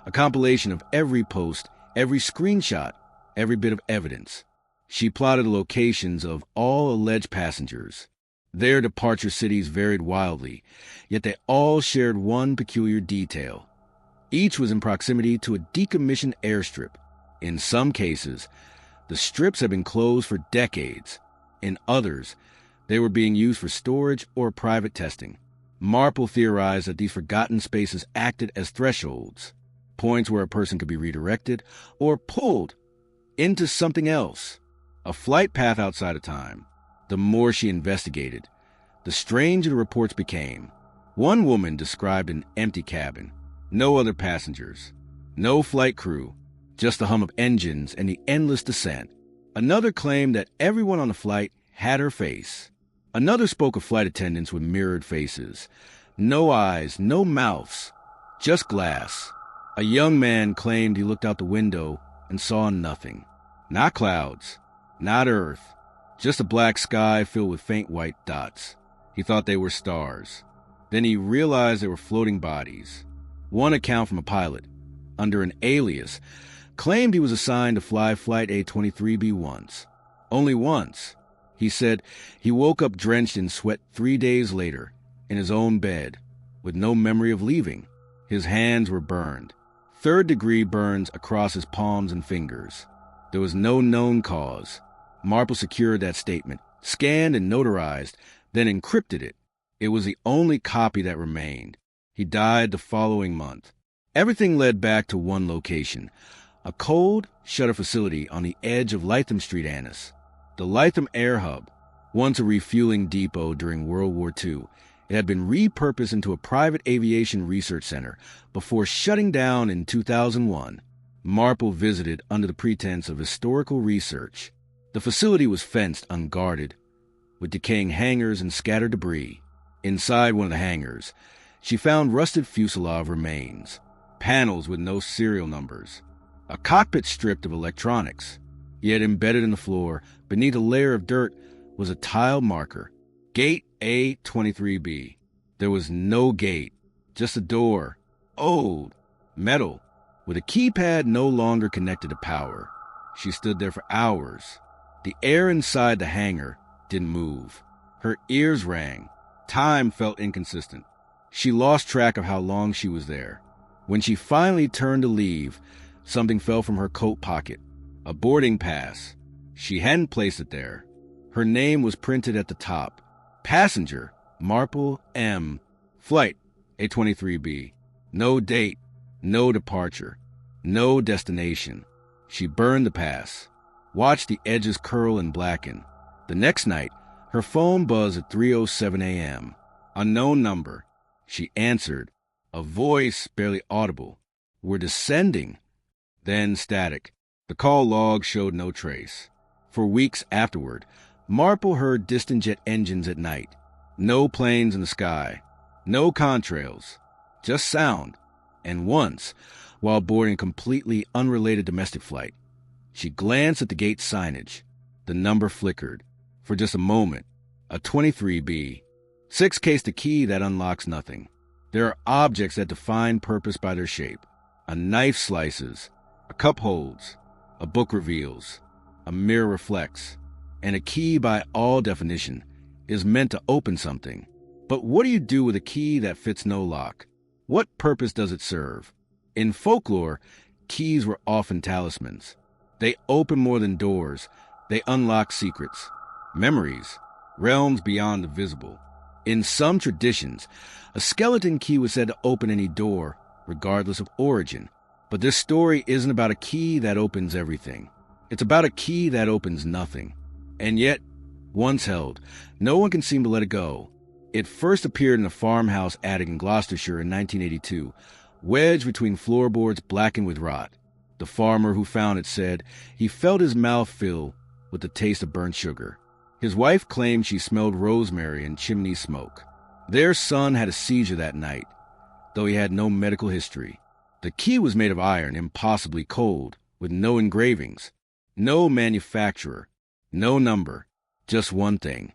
a compilation of every post, every screenshot, every bit of evidence. She plotted the locations of all alleged passengers. Their departure cities varied wildly, yet they all shared one peculiar detail. Each was in proximity to a decommissioned airstrip. In some cases, the strips had been closed for decades. In others, they were being used for storage or private testing. Marple theorized that these forgotten spaces acted as thresholds, points where a person could be redirected or pulled into something else, a flight path outside of time. The more she investigated, the stranger the reports became. One woman described an empty cabin, no other passengers, no flight crew, just the hum of engines and the endless descent. Another claimed that everyone on the flight had her face. Another spoke of flight attendants with mirrored faces. No eyes, no mouths, just glass. A young man claimed he looked out the window and saw nothing. Not clouds, not earth, just a black sky filled with faint white dots. He thought they were stars. Then he realized they were floating bodies. One account from a pilot, under an alias, claimed he was assigned to fly Flight A23B once. Only once. He said he woke up drenched in sweat 3 days later, in his own bed, with no memory of leaving. His hands were burned. 3rd-degree burns across his palms and fingers. There was no known cause. Marple secured that statement, scanned and notarized, then encrypted it. It was the only copy that remained. He died the following month. Everything led back to one location, a cold shutter facility on the edge of Lytham Street, Annis. The Lytham Air Hub, once a refueling depot during World War II, it had been repurposed into a private aviation research center before shutting down in 2001. Marple visited under the pretense of historical research. The facility was fenced unguarded, with decaying hangars and scattered debris. Inside one of the hangars, she found rusted fuselage remains, panels with no serial numbers, a cockpit stripped of electronics. Yet embedded in the floor, beneath a layer of dirt, was a tile marker. Gate A23B. There was no gate, just a door. Old, metal, with a keypad no longer connected to power. She stood there for hours. The air inside the hangar didn't move. Her ears rang. Time felt inconsistent. She lost track of how long she was there. When she finally turned to leave, something fell from her coat pocket. A boarding pass. She hadn't placed it there. Her name was printed at the top. Passenger, Marple M. Flight, A23B. No date, no departure, no destination. She burned the pass, watched the edges curl and blacken. The next night, her phone buzzed at 3:07 a.m. Unknown number. She answered, a voice barely audible. We're descending. Then static. The call log showed no trace. For weeks afterward, Marple heard distant jet engines at night. No planes in the sky. No contrails. Just sound. And once, while boarding a completely unrelated domestic flight, she glanced at the gate signage. The number flickered. For just a moment, a 23B. 6 cased a key that unlocks nothing. There are objects that define purpose by their shape. A knife slices. A cup holds. A book reveals. A mirror reflects. And a key, by all definition, is meant to open something. But what do you do with a key that fits no lock? What purpose does it serve? In folklore, keys were often talismans. They open more than doors. They unlock secrets, memories, realms beyond the visible. In some traditions, a skeleton key was said to open any door, regardless of origin. But this story isn't about a key that opens everything. It's about a key that opens nothing. And yet, once held, no one can seem to let it go. It first appeared in a farmhouse attic in Gloucestershire in 1982, wedged between floorboards blackened with rot. The farmer who found it said he felt his mouth fill with the taste of burnt sugar. His wife claimed she smelled rosemary and chimney smoke. Their son had a seizure that night, though he had no medical history. The key was made of iron, impossibly cold, with no engravings, no manufacturer, no number, just one thing.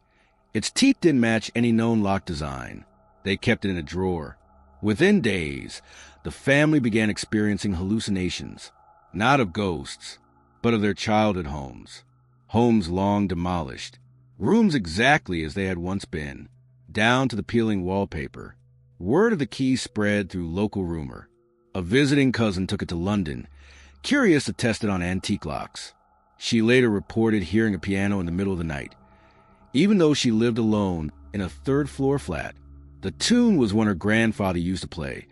Its teeth didn't match any known lock design. They kept it in a drawer. Within days, the family began experiencing hallucinations, not of ghosts, but of their childhood homes. Homes long demolished. Rooms exactly as they had once been, down to the peeling wallpaper. Word of the key spread through local rumor. A visiting cousin took it to London, curious to test it on antique locks. She later reported hearing a piano in the middle of the night. Even though she lived alone in a third-floor flat, the tune was one her grandfather used to play,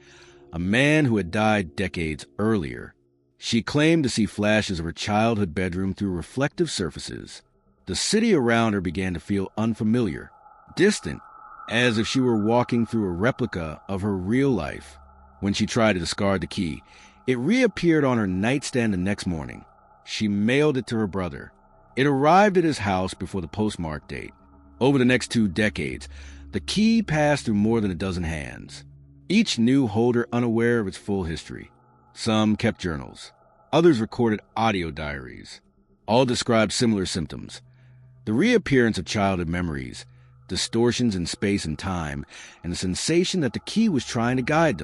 a man who had died decades earlier. She claimed to see flashes of her childhood bedroom through reflective surfaces. The city around her began to feel unfamiliar, distant, as if she were walking through a replica of her real life. When she tried to discard the key, it reappeared on her nightstand the next morning. She mailed it to her brother. It arrived at his house before the postmark date. Over the next 2 decades, the key passed through more than a dozen hands, each new holder unaware of its full history. Some kept journals. Others recorded audio diaries. All described similar symptoms: the reappearance of childhood memories, distortions in space and time, and the sensation that the key was trying to guide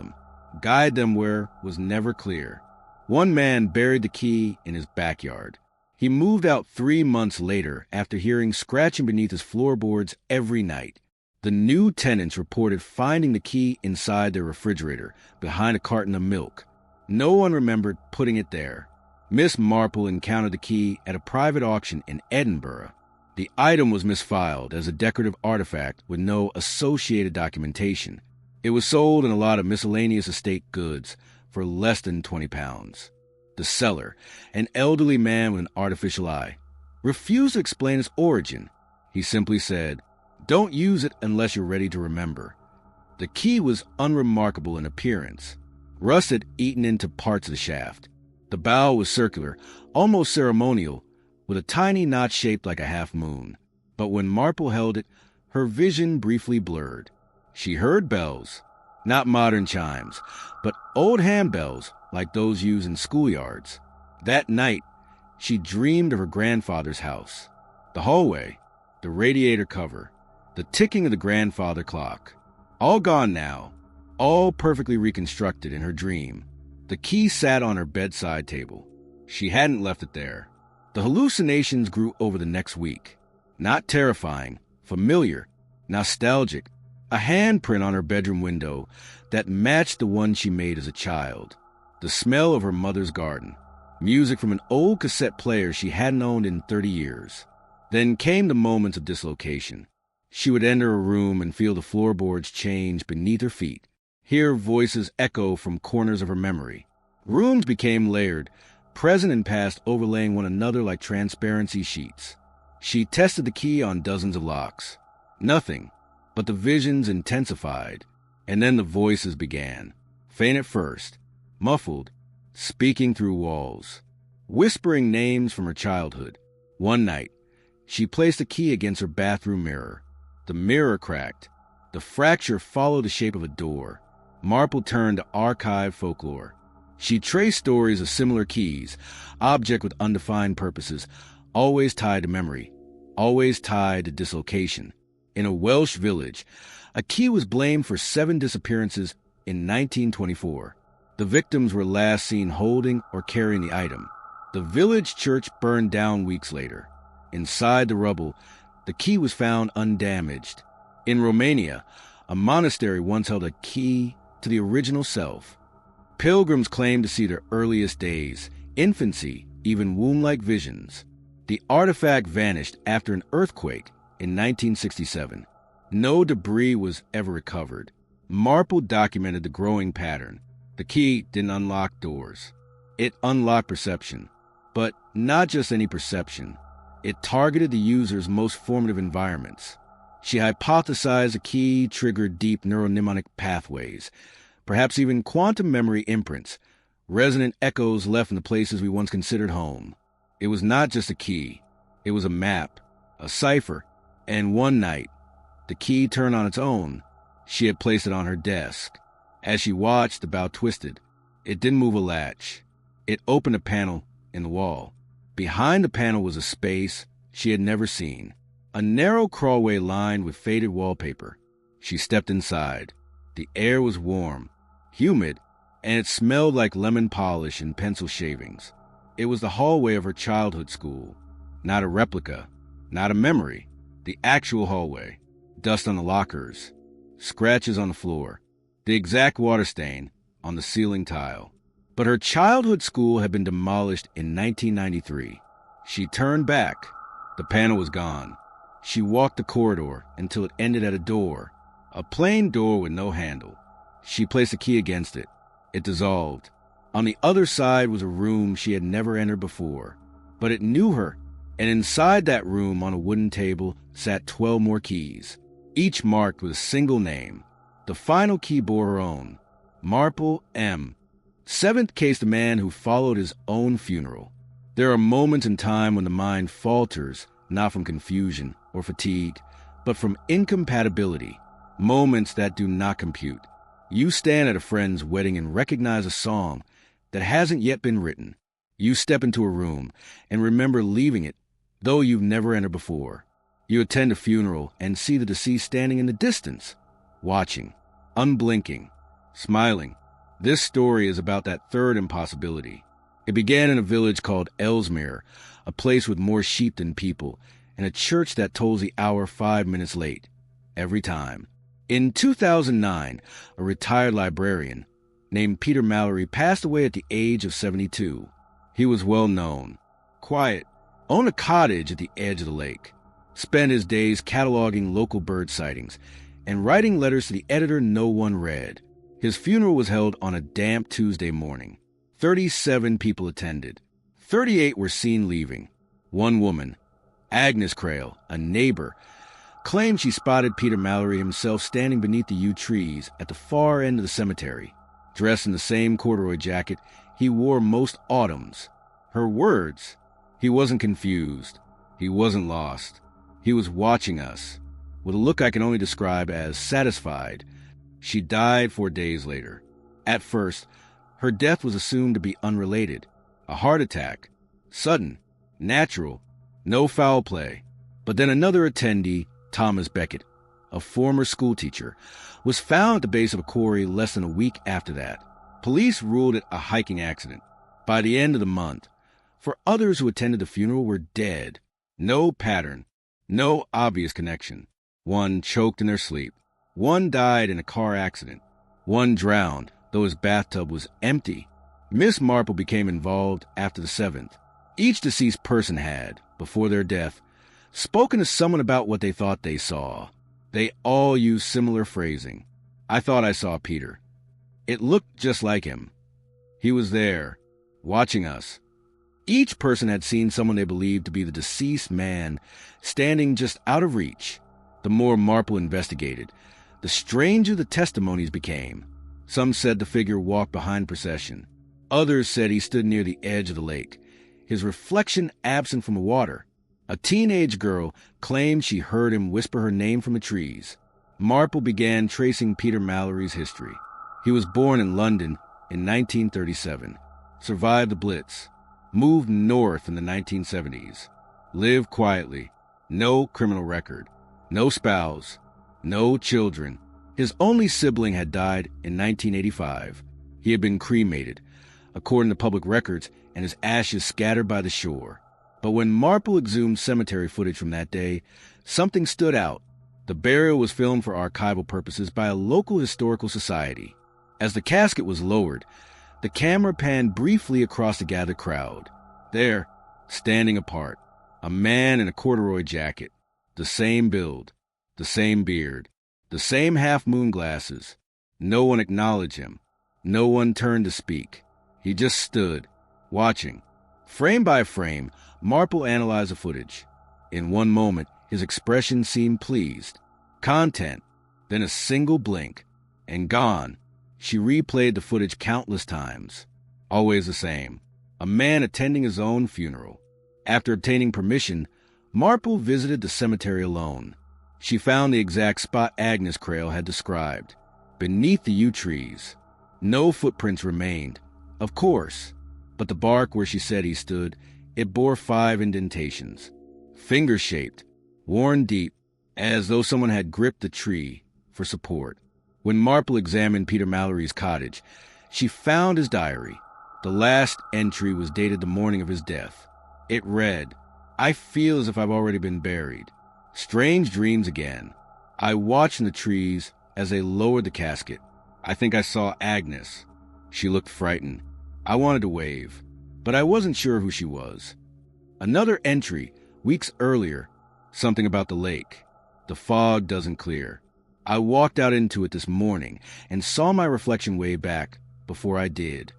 them where was never clear. One man buried the key in his backyard. He moved out 3 months later after hearing scratching beneath his floorboards every night. The new tenants reported finding the key inside their refrigerator, behind a carton of milk. No one remembered putting it there. Miss Marple encountered the key at a private auction in Edinburgh. The item was misfiled as a decorative artifact with no associated documentation. It was sold in a lot of miscellaneous estate goods for less than £20. The seller, an elderly man with an artificial eye, refused to explain its origin. He simply said, "Don't use it unless you're ready to remember." The key was unremarkable in appearance. Rust had eaten into parts of the shaft. The bowl was circular, almost ceremonial, with a tiny notch shaped like a half moon. But when Marple held it, her vision briefly blurred. She heard bells, not modern chimes, but old handbells like those used in schoolyards. That night, she dreamed of her grandfather's house, the hallway, the radiator cover, the ticking of the grandfather clock. All gone now, all perfectly reconstructed in her dream. The key sat on her bedside table. She hadn't left it there. The hallucinations grew over the next week. Not terrifying, familiar, nostalgic, a handprint on her bedroom window that matched the one she made as a child. The smell of her mother's garden. Music from an old cassette player she hadn't owned in 30 years. Then came the moments of dislocation. She would enter a room and feel the floorboards change beneath her feet, hear voices echo from corners of her memory. Rooms became layered, present and past overlaying one another like transparency sheets. She tested the key on dozens of locks. Nothing, but the visions intensified, and then the voices began, faint at first, muffled, speaking through walls, whispering names from her childhood. One night, she placed the key against her bathroom mirror. The mirror cracked. The fracture followed the shape of a door. Marple turned to archive folklore. She traced stories of similar keys, objects with undefined purposes, always tied to memory, always tied to dislocation. In a Welsh village, a key was blamed for 7 disappearances in 1924. The victims were last seen holding or carrying the item. The village church burned down weeks later. Inside the rubble, the key was found undamaged. In Romania, a monastery once held a key to the original self. Pilgrims claimed to see their earliest days, infancy, even womb-like visions. The artifact vanished after an earthquake in 1967. No debris was ever recovered. Marple documented the growing pattern. The key didn't unlock doors. It unlocked perception. But not just any perception. It targeted the user's most formative environments. She hypothesized the key triggered deep neuromnemonic pathways, perhaps even quantum memory imprints, resonant echoes left in the places we once considered home. It was not just a key. It was a map, a cipher, and one night, the key turned on its own. She had placed it on her desk. As she watched, the bow twisted. It didn't move a latch. It opened a panel in the wall. Behind the panel was a space she had never seen, a narrow crawlway lined with faded wallpaper. She stepped inside. The air was warm, humid, and it smelled like lemon polish and pencil shavings. It was the hallway of her childhood school. Not a replica, not a memory. The actual hallway. Dust on the lockers, scratches on the floor, the exact water stain on the ceiling tile. But her childhood school had been demolished in 1993. She turned back. The panel was gone. She walked the corridor until it ended at a door, a plain door with no handle. She placed a key against it. It dissolved. On the other side was a room she had never entered before, but it knew her, and inside that room on a wooden table sat 12 more keys, each marked with a single name. The final key bore her own, Marple M. Seventh cased a man who followed his own funeral. There are moments in time when the mind falters, not from confusion or fatigue, but from incompatibility, moments that do not compute. You stand at a friend's wedding and recognize a song that hasn't yet been written. You step into a room and remember leaving it, though you've never entered before. You attend a funeral and see the deceased standing in the distance, watching, unblinking, smiling. This story is about that third impossibility. It began in a village called Ellesmere, a place with more sheep than people, and a church that tolls the hour 5 minutes late, every time. In 2009, a retired librarian named Peter Mallory passed away at the age of 72. He was well known, quiet, owned a cottage at the edge of the lake, spent his days cataloging local bird sightings, and writing letters to the editor no one read. His funeral was held on a damp Tuesday morning. 37 people attended. 38 were seen leaving. One woman, Agnes Crail, a neighbor, claimed she spotted Peter Mallory himself standing beneath the yew trees at the far end of the cemetery, dressed in the same corduroy jacket he wore most autumns. Her words, he wasn't confused. He wasn't lost. He was watching us, with a look I can only describe as satisfied. She died 4 days later. At first, her death was assumed to be unrelated. A heart attack. Sudden. Natural. No foul play. But then another attendee, Thomas Beckett, a former schoolteacher, was found at the base of a quarry less than a week after that. Police ruled it a hiking accident. By the end of the month, for others who attended the funeral were dead. No pattern. No obvious connection. One choked in their sleep. One died in a car accident. One drowned, though his bathtub was empty. Miss Marple became involved after the 7th. Each deceased person had, before their death, spoken to someone about what they thought they saw. They all used similar phrasing. I thought I saw Peter. It looked just like him. He was there, watching us. Each person had seen someone they believed to be the deceased man standing just out of reach. The more Marple investigated, the stranger the testimonies became. Some said the figure walked behind procession. Others said he stood near the edge of the lake, his reflection absent from the water. A teenage girl claimed she heard him whisper her name from the trees. Marple began tracing Peter Mallory's history. He was born in London in 1937, survived the Blitz, moved north in the 1970s, lived quietly, no criminal record, no spouse, no children. His only sibling had died in 1985. He had been cremated, according to public records, and his ashes scattered by the shore. But when Marple exhumed cemetery footage from that day, something stood out. The burial was filmed for archival purposes by a local historical society. As the casket was lowered, the camera panned briefly across the gathered crowd. There, standing apart, a man in a corduroy jacket, the same build, the the same beard, the same half-moon glasses. No one acknowledged him. No one turned to speak. He just stood, watching. Frame by frame, Marple analyzed the footage. In one moment, his expression seemed pleased. Content, then a single blink, and gone. She replayed the footage countless times. Always the same. A man attending his own funeral. After obtaining permission, Marple visited the cemetery alone. She found the exact spot Agnes Crail had described, beneath the yew trees. No footprints remained, of course, but the bark where she said he stood, it bore 5 indentations, finger-shaped, worn deep, as though someone had gripped the tree for support. When Marple examined Peter Mallory's cottage, she found his diary. The last entry was dated the morning of his death. It read, "I feel as if I've already been buried. Strange dreams again. I watched in the trees as they lowered the casket. I think I saw Agnes. She looked frightened. I wanted to wave, but I wasn't sure who she was." Another entry, weeks earlier, something about the lake. "The fog doesn't clear. I walked out into it this morning and saw my reflection way back before I did."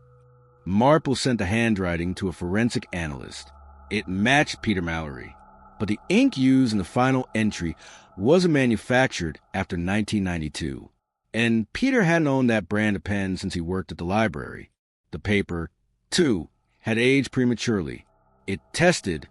Marple sent the handwriting to a forensic analyst. It matched Peter Mallory, but the ink used in the final entry wasn't manufactured after 1992. And Peter hadn't owned that brand of pen since he worked at the library. The paper, too, had aged prematurely. It tested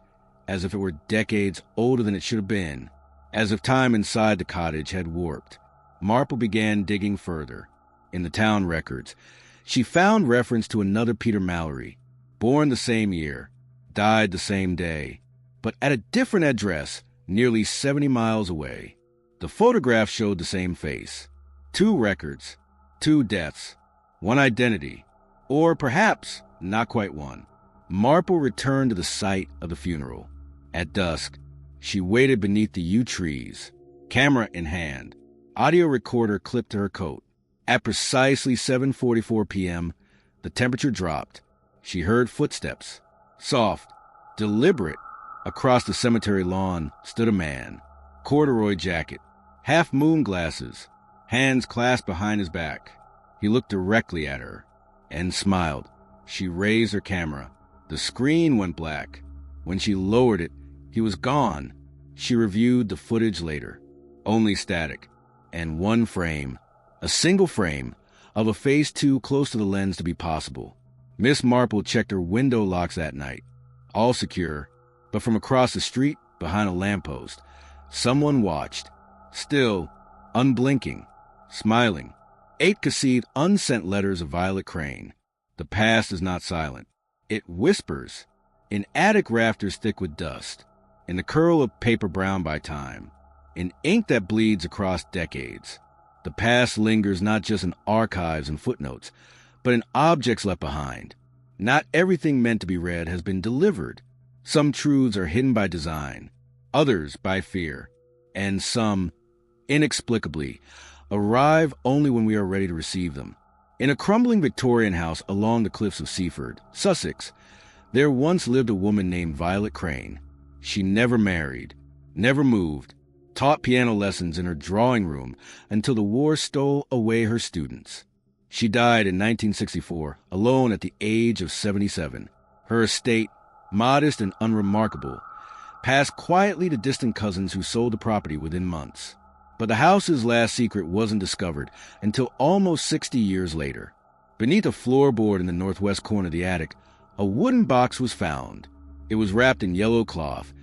as if it were decades older than it should have been, as if time inside the cottage had warped. Marple began digging further. In the town records, she found reference to another Peter Mallory, born the same year, died the same day, but at a different address, nearly 70 miles away. The photograph showed the same face. 2 records, 2 deaths, 1 identity, or perhaps not quite one. Marple returned to the site of the funeral. At dusk, she waited beneath the yew trees, camera in hand, audio recorder clipped to her coat. At precisely 7:44 p.m., the temperature dropped. She heard footsteps. Soft, deliberate. Across the cemetery lawn stood a man. Corduroy jacket, half-moon glasses, hands clasped behind his back. He looked directly at her and smiled. She raised her camera. The screen went black. When she lowered it, he was gone. She reviewed the footage later. Only static. And 1 frame, a single frame, of a face too close to the lens to be possible. Miss Marple checked her window locks that night. All secure, but from across the street, behind a lamppost, someone watched. Still, unblinking, smiling. 8 conceived unsent letters of Violet Crane. The past is not silent. It whispers, in attic rafters thick with dust, in the curl of paper brown by time, in ink that bleeds across decades. The past lingers not just in archives and footnotes, but in objects left behind. Not everything meant to be read has been delivered. Some truths are hidden by design, others by fear, and some, inexplicably, arrive only when we are ready to receive them. In a crumbling Victorian house along the cliffs of Seaford, Sussex, there once lived a woman named Violet Crane. She never married, never moved, taught piano lessons in her drawing room until the war stole away her students. She died in 1964, alone at the age of 77. Her estate, modest and unremarkable, passed quietly to distant cousins who sold the property within months. But the house's last secret wasn't discovered until almost 60 years later. Beneath a floorboard in the northwest corner of the attic, a wooden box was found. It was wrapped in yellow cloth,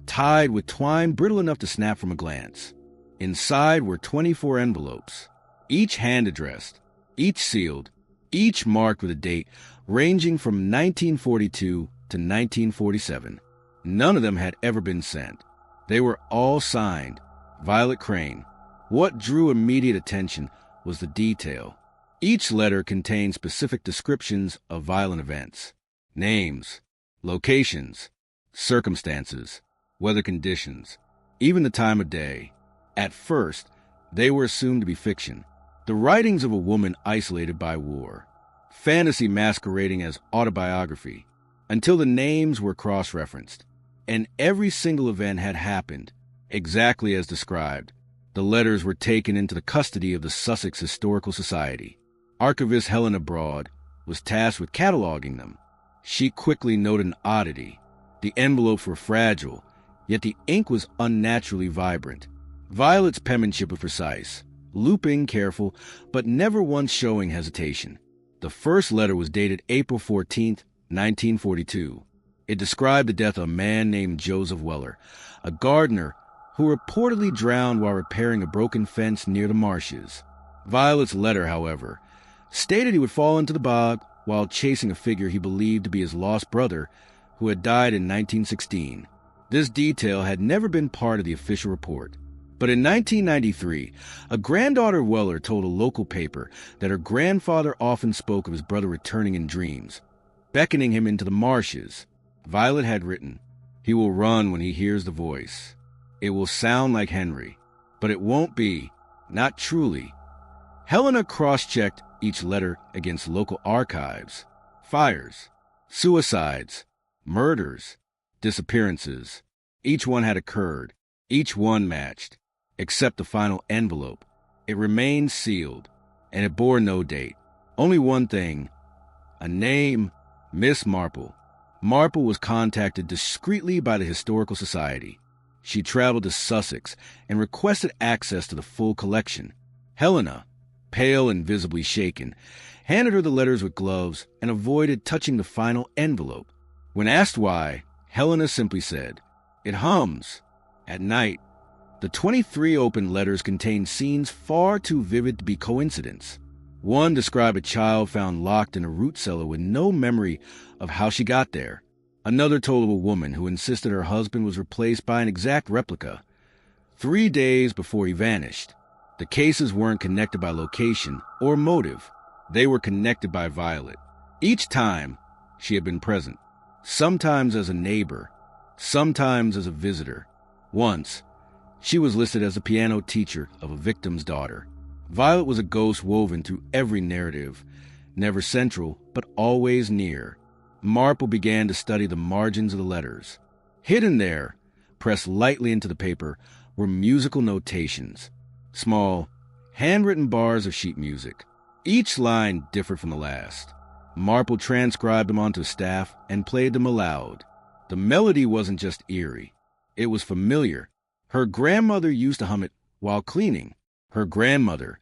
tied with twine brittle enough to snap from a glance. Inside were 24 envelopes, each hand-addressed, each sealed, each marked with a date ranging from 1942 to 1947. None of them had ever been sent. They were all signed, Violet Crane. What drew immediate attention was the detail. Each letter contained specific descriptions of violent events. Names, locations, circumstances, weather conditions, even the time of day. At first, they were assumed to be fiction. The writings of a woman isolated by war. Fantasy masquerading as autobiography, until the names were cross-referenced. And every single event had happened, exactly as described, The letters were taken into the custody of the Sussex Historical Society. Archivist Helena Broad was tasked with cataloging them. She quickly noted an oddity. The envelopes were fragile, yet the ink was unnaturally vibrant. Violet's penmanship was precise, looping, careful, but never once showing hesitation. The first letter was dated April 14, 1942. It described the death of a man named Joseph Weller, a gardener who reportedly drowned while repairing a broken fence near the marshes. Violet's letter, however, stated he would fall into the bog while chasing a figure he believed to be his lost brother, who had died in 1916. This detail had never been part of the official report. But in 1993, a granddaughter of Weller told a local paper that her grandfather often spoke of his brother returning in dreams, beckoning him into the marshes. Violet had written, "He will run when he hears the voice. It will sound like Henry, but it won't be, not truly." Helena cross-checked each letter against local archives. Fires, suicides, murders, disappearances. Each one had occurred. Each one matched, except the final envelope. It remained sealed, and it bore no date. Only one thing, a name, Miss Marple. Marple was contacted discreetly by the Historical Society. She traveled to Sussex and requested access to the full collection. Helena, pale and visibly shaken, handed her the letters with gloves and avoided touching the final envelope. When asked why, Helena simply said, "It hums." At night, the 23 open letters contained scenes far too vivid to be coincidence. One described a child found locked in a root cellar with no memory of how she got there. Another told of a woman who insisted her husband was replaced by an exact replica 3 days before he vanished. The cases weren't connected by location or motive. They were connected by Violet. Each time, she had been present, sometimes as a neighbor, sometimes as a visitor. Once, she was listed as a piano teacher of a victim's daughter. Violet was a ghost woven through every narrative, never central, but always near. Marple began to study the margins of the letters. Hidden there, pressed lightly into the paper, were musical notations, small, handwritten bars of sheet music. Each line differed from the last. Marple transcribed them onto a staff and played them aloud. The melody wasn't just eerie. It was familiar. Her grandmother used to hum it while cleaning. Her grandmother,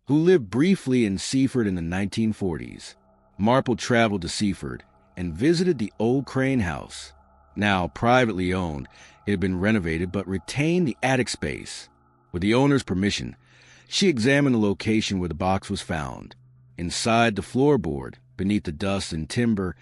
who lived briefly in Seaford in the 1940s. Marple traveled to Seaford and visited the old Crane house. Now privately owned, it had been renovated but retained the attic space. With the owner's permission, she examined the location where the box was found. Inside the floorboard, beneath the dust and timber,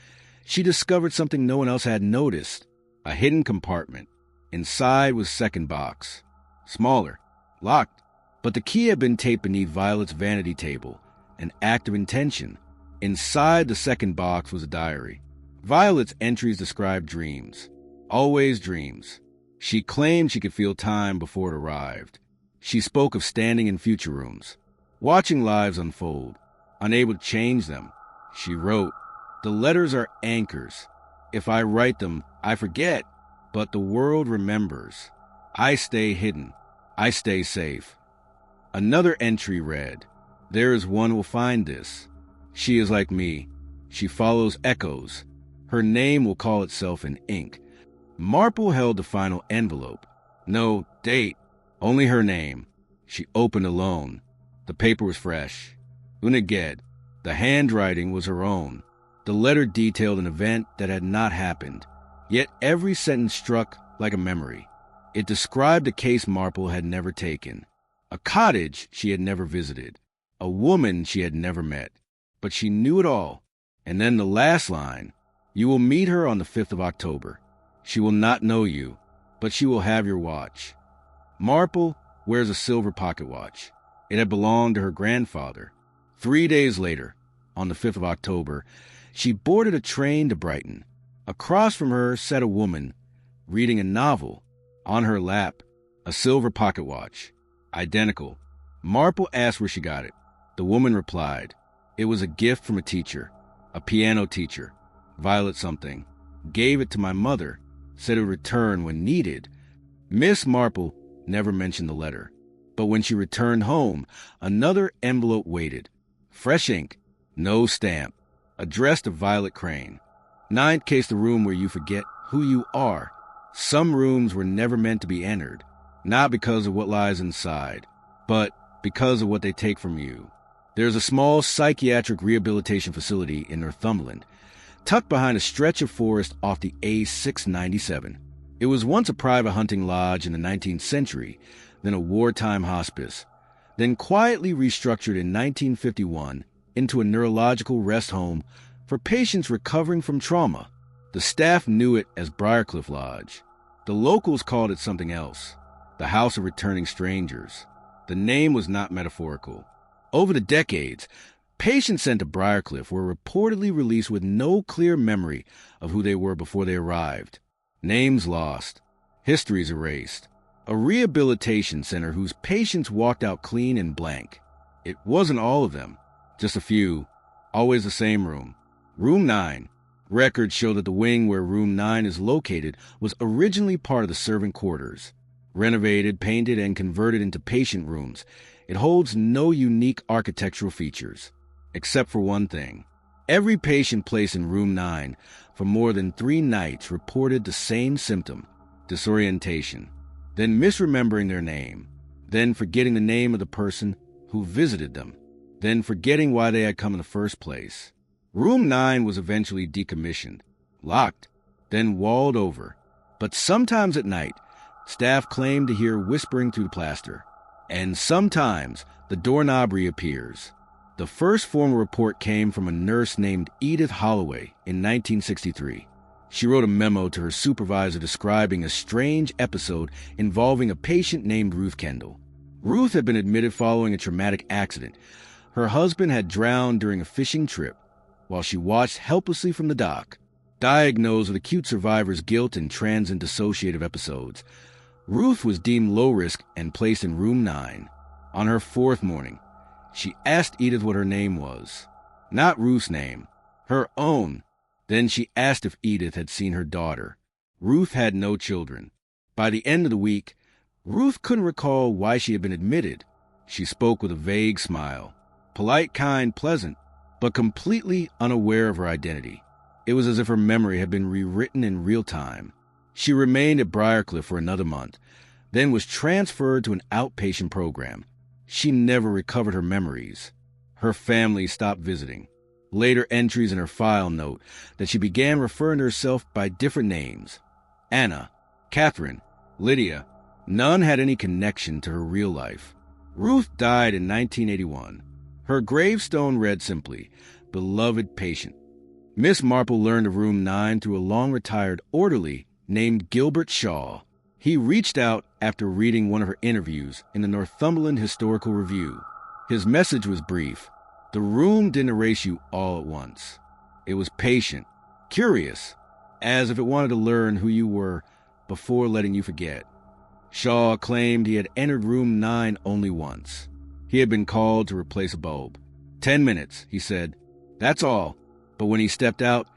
she discovered something no one else had noticed, a hidden compartment. Inside was second box, smaller, locked, but the key had been taped beneath Violet's vanity table, an act of intention. Inside the second box was a diary. Violet's entries described dreams, always dreams. She claimed she could feel time before it arrived. She spoke of standing in future rooms, watching lives unfold, unable to change them. She wrote, "The letters are anchors. If I write them, I forget, but the world remembers. I stay hidden. I stay safe." Another entry read, "There is one will find this. She is like me. She follows echoes. Her name will call itself in ink." Marple held the final envelope. No date, only her name. She opened alone. The paper was fresh. Uneged. The handwriting was her own. The letter detailed an event that had not happened. Yet every sentence struck like a memory. It described a case Marple had never taken, a cottage she had never visited, a woman she had never met. But she knew it all. And then the last line, "You will meet her on the 5th of October. She will not know you, but she will have your watch." Marple wears a silver pocket watch. It had belonged to her grandfather. 3 days later, on the 5th of October, she boarded a train to Brighton. Across from her sat a woman, reading a novel. On her lap, a silver pocket watch, identical. Marple asked where she got it. The woman replied, "It was a gift from a teacher, a piano teacher, Violet something. Gave it to my mother, said it would return when needed." Miss Marple never mentioned the letter, But when she returned home, another envelope waited. Fresh ink, no stamp, addressed to Violet Crane. 9th case, the room where you forget who you are. Some rooms were never meant to be entered, not because of what lies inside, but because of what they take from you. There's a small psychiatric rehabilitation facility in Northumberland, tucked behind a stretch of forest off the A697. It was once a private hunting lodge in the 19th century, then a wartime hospice, then quietly restructured in 1951 into a neurological rest home for patients recovering from trauma. The staff knew it as Briarcliff Lodge. The locals called it something else, the House of Returning Strangers. The name was not metaphorical. Over the decades, patients sent to Briarcliff were reportedly released with no clear memory of who they were before they arrived. Names lost, histories erased. A rehabilitation center whose patients walked out clean and blank. It wasn't all of them, just a few, always the same room. Room 9. Records show that the wing where Room 9 is located was originally part of the servant quarters. Renovated, painted, and converted into patient rooms, it holds no unique architectural features, except for one thing. Every patient placed in Room 9 for more than 3 nights reported the same symptom, disorientation, then misremembering their name, then forgetting the name of the person who visited them, then forgetting why they had come in the first place. Room 9 was eventually decommissioned, locked, then walled over. But sometimes at night, staff claimed to hear whispering through the plaster. And sometimes the doorknob reappears. The first formal report came from a nurse named Edith Holloway in 1963. She wrote a memo to her supervisor describing a strange episode involving a patient named Ruth Kendall. Ruth had been admitted following a traumatic accident. Her husband had drowned during a fishing trip while she watched helplessly from the dock. Diagnosed with acute survivor's guilt and transient dissociative episodes, Ruth was deemed low risk and placed in Room 9. On her 4th morning, she asked Edith what her name was. Not Ruth's name, her own. Then she asked if Edith had seen her daughter. Ruth had no children. By the end of the week, Ruth couldn't recall why she had been admitted. She spoke with a vague smile, polite, kind, pleasant, but completely unaware of her identity. It was as if her memory had been rewritten in real time. She remained at Briarcliff for another month, then was transferred to an outpatient program. She never recovered her memories. Her family stopped visiting. Later entries in her file note that she began referring to herself by different names. Anna, Catherine, Lydia. None had any connection to her real life. Ruth died in 1981. Her gravestone read simply, "Beloved patient." Miss Marple learned of Room 9 through a long-retired orderly named Gilbert Shaw. He reached out after reading one of her interviews in the Northumberland Historical Review. His message was brief. The room didn't erase you all at once. It was patient, curious, as if it wanted to learn who you were before letting you forget. Shaw claimed he had entered Room 9 only once. He had been called to replace a bulb. 10 minutes, he said. That's all. But when he stepped out,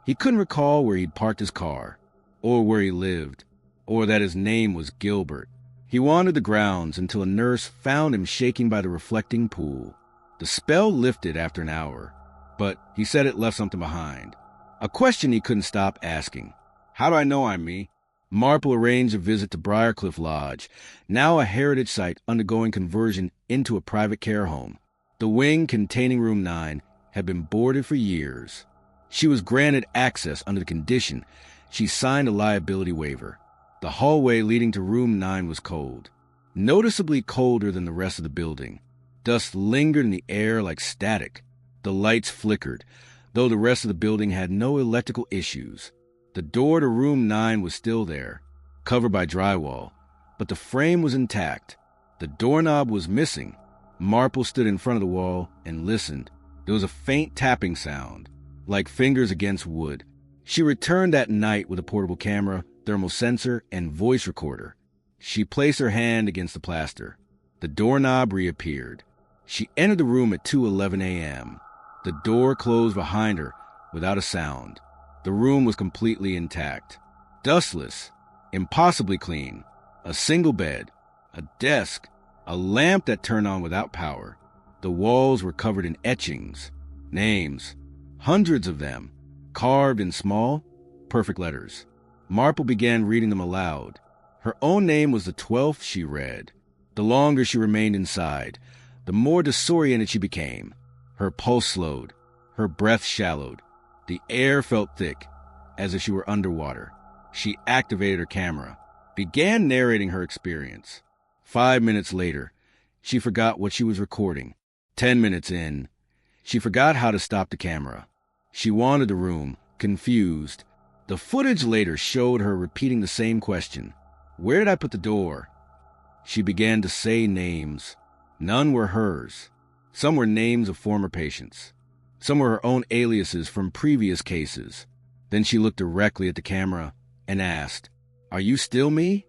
he couldn't recall where he'd parked his car, or where he lived, or that his name was Gilbert. He wandered the grounds until a nurse found him shaking by the reflecting pool. The spell lifted after an hour, but he said it left something behind. A question he couldn't stop asking. How do I know I'm me? Marple arranged a visit to Briarcliff Lodge, now a heritage site undergoing conversion into a private care home. The wing containing Room 9 had been boarded for years. She was granted access under the condition she signed a liability waiver. The hallway leading to Room 9 was cold, noticeably colder than the rest of the building. Dust lingered in the air like static. The lights flickered, though the rest of the building had no electrical issues. The door to Room 9 was still there, covered by drywall, but the frame was intact. The doorknob was missing. Marple stood in front of the wall and listened. There was a faint tapping sound, like fingers against wood. She returned that night with a portable camera, thermal sensor, and voice recorder. She placed her hand against the plaster. The doorknob reappeared. She entered the room at 2:11 a.m. The door closed behind her without a sound. The room was completely intact. Dustless, impossibly clean. A single bed, a desk, A lamp that turned on without power. The walls were covered in etchings, names, hundreds of them, carved in small, perfect letters. Marple began reading them aloud. Her own name was the 12th she read. The longer she remained inside, the more disoriented she became. Her pulse slowed, her breath shallowed. The air felt thick, as if she were underwater. She activated her camera, began narrating her experience. 5 minutes later, she forgot what she was recording. 10 minutes in, she forgot how to stop the camera. She wandered the room, confused. The footage later showed her repeating the same question. Where did I put the door? She began to say names. None were hers. Some were names of former patients. Some were her own aliases from previous cases. Then she looked directly at the camera and asked, "Are you still me?"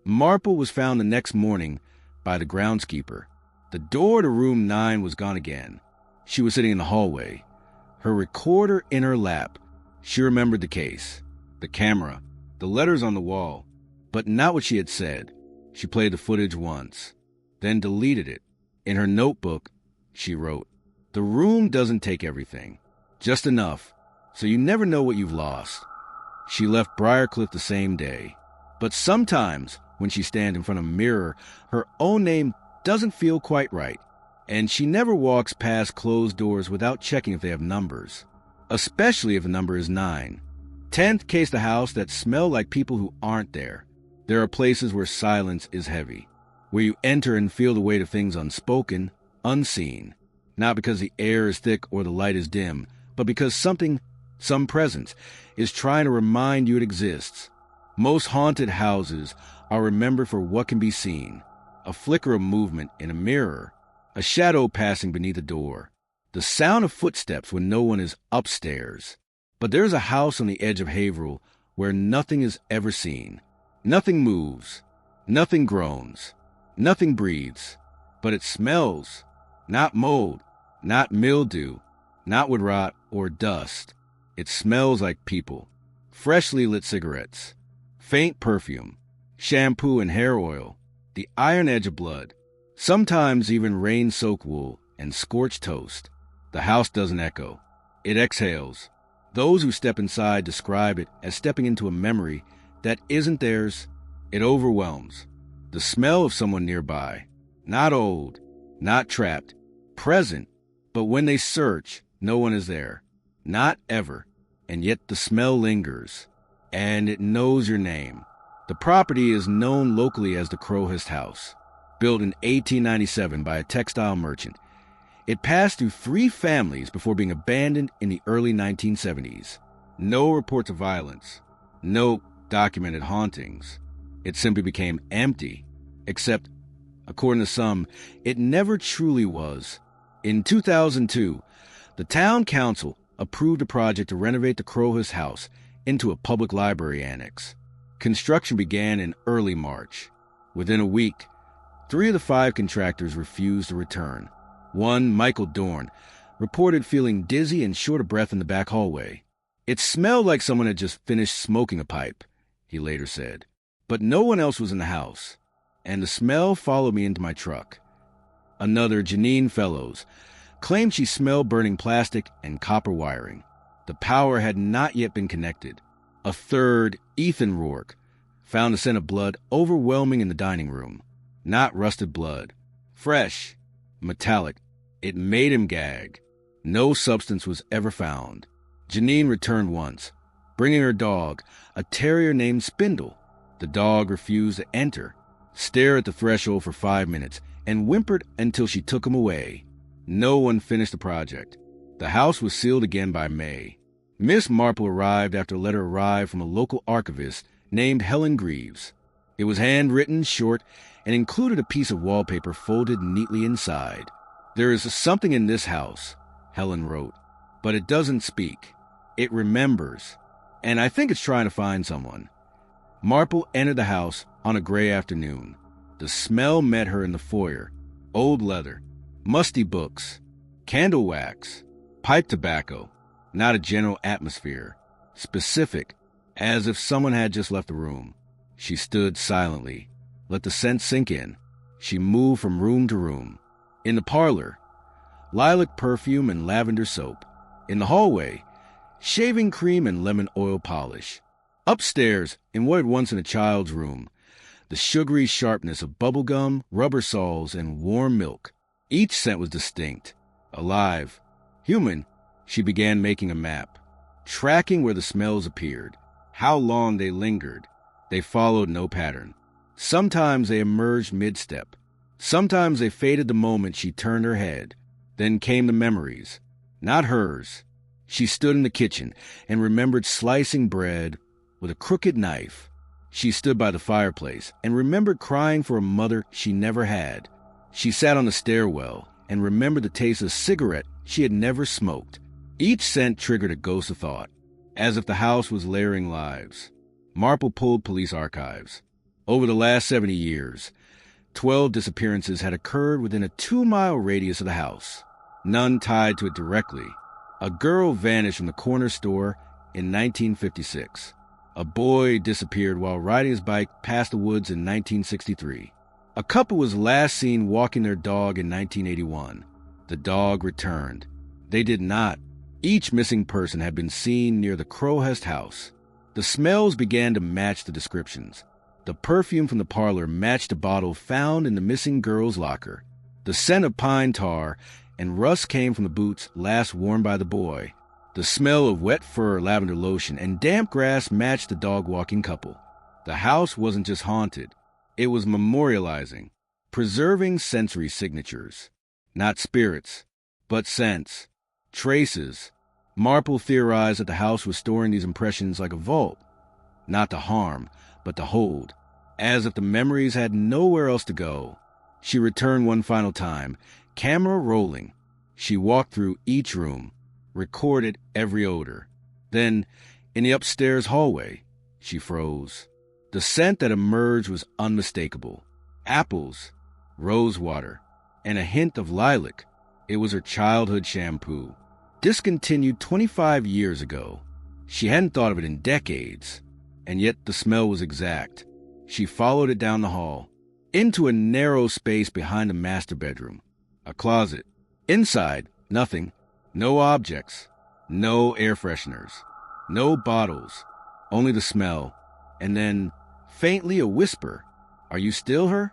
Marple was found the next morning by the groundskeeper. The door to room 9 was gone again. She was sitting in the hallway, her recorder in her lap. She remembered the case, the camera, the letters on the wall, but not what she had said. She played the footage once, then deleted it. In her notebook, she wrote, "The room doesn't take everything, just enough, so you never know what you've lost." She left Briarcliff the same day. But sometimes, when she stands in front of a mirror, her own name doesn't feel quite right, and she never walks past closed doors without checking if they have numbers, especially if the number is 9. 10th cased a house that smelled like people who aren't there. There are places where silence is heavy, where you enter and feel the weight of things unspoken, unseen, not because the air is thick or the light is dim, but because something, some presence, is trying to remind you it exists. Most haunted houses are remembered for what can be seen: a flicker of movement in a mirror, a shadow passing beneath a door, the sound of footsteps when no one is upstairs. But there's a house on the edge of Haverhill where nothing is ever seen. Nothing moves, nothing groans, nothing breathes, but it smells. Not mold, not mildew, not wood rot or dust. It smells like people, freshly lit cigarettes, faint perfume, shampoo and hair oil, the iron edge of blood, sometimes even rain-soaked wool and scorched toast. The house doesn't echo. It exhales. Those who step inside describe it as stepping into a memory that isn't theirs. It overwhelms. The smell of someone nearby, not old, not trapped, present, but when they search, no one is there. Not ever. And yet the smell lingers, and it knows your name. The property is known locally as the Crowhurst House, built in 1897 by a textile merchant. It passed through 3 families before being abandoned in the early 1970s. No reports of violence, no documented hauntings. It simply became empty, except, according to some, it never truly was. In 2002, the town council approved a project to renovate the Crowhurst House into a public library annex. Construction began in early March. Within a week, 3 of the 5 contractors refused to return. One, Michael Dorn, reported feeling dizzy and short of breath in the back hallway. "It smelled like someone had just finished smoking a pipe," he later said. "But no one else was in the house, and the smell followed me into my truck." Another, Janine Fellows, claimed she smelled burning plastic and copper wiring. The power had not yet been connected. A third, Ethan Rourke, found the scent of blood overwhelming in the dining room. Not rusted blood. Fresh. Metallic. It made him gag. No substance was ever found. Janine returned once, bringing her dog, a terrier named Spindle. The dog refused to enter, stared at the threshold for 5 minutes, and whimpered until she took him away. No one finished the project. The house was sealed again by May. Miss Marple arrived after a letter arrived from a local archivist named Helen Greaves. It was handwritten, short, and included a piece of wallpaper folded neatly inside. "There is something in this house," Helen wrote, "but it doesn't speak. It remembers, and I think it's trying to find someone." Marple entered the house on a gray afternoon. The smell met her in the foyer. Old leather, musty books, candle wax, pipe tobacco, not a general atmosphere. Specific, as if someone had just left the room. She stood silently, let the scent sink in. She moved from room to room. In the parlor, lilac perfume and lavender soap. In the hallway, shaving cream and lemon oil polish. Upstairs, in what had once been a child's room, the sugary sharpness of bubble gum, rubber soles, and warm milk. Each scent was distinct, alive, human. She began making a map, tracking where the smells appeared, how long they lingered. They followed no pattern. Sometimes they emerged mid-step. Sometimes they faded the moment she turned her head. Then came the memories, not hers. She stood in the kitchen and remembered slicing bread with a crooked knife. She stood by the fireplace and remembered crying for a mother she never had. She sat on the stairwell and remembered the taste of cigarette she had never smoked. Each scent triggered a ghost of thought, as if the house was layering lives. Marple pulled police archives. Over the last 70 years, 12 disappearances had occurred within a 2-mile radius of the house, none tied to it directly. A girl vanished from the corner store in 1956. A boy disappeared while riding his bike past the woods in 1963. A couple was last seen walking their dog in 1981. The dog returned. They did not. Each missing person had been seen near the Crowhurst house. The smells began to match the descriptions. The perfume from the parlor matched a bottle found in the missing girl's locker. The scent of pine tar and rust came from the boots last worn by the boy. The smell of wet fur, lavender lotion, and damp grass matched the dog-walking couple. The house wasn't just haunted. It was memorializing, preserving sensory signatures. Not spirits, but scents, traces. Marple theorized that the house was storing these impressions like a vault, not to harm, but to hold, as if the memories had nowhere else to go. She returned one final time, camera rolling. She walked through each room, recorded every odor. Then, in the upstairs hallway, she froze. The scent that emerged was unmistakable. Apples, rose water, and a hint of lilac. It was her childhood shampoo, discontinued 25 years ago. She hadn't thought of it in decades, and yet the smell was exact. She followed it down the hall, into a narrow space behind the master bedroom, a closet. Inside, nothing. No objects, no air fresheners, no bottles, only the smell, and then, faintly, a whisper. "Are you still her?"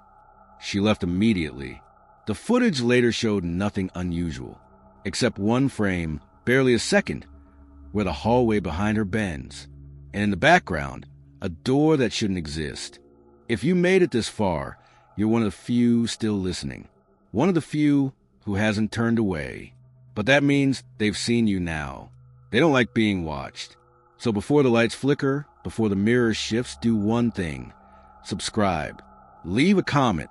She left immediately. The footage later showed nothing unusual, except one frame, barely a second, where the hallway behind her bends, and in the background, a door that shouldn't exist. If you made it this far, you're one of the few still listening, one of the few who hasn't turned away. But that means they've seen you now. They don't like being watched. So before the lights flicker, before the mirror shifts, do one thing. Subscribe. Leave a comment.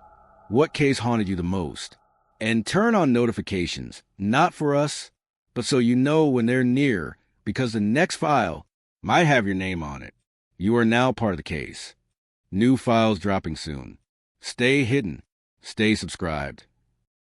What case haunted you the most? And turn on notifications, not for us, but so you know when they're near, because the next file might have your name on it. You are now part of the case. New files dropping soon. Stay hidden. Stay subscribed.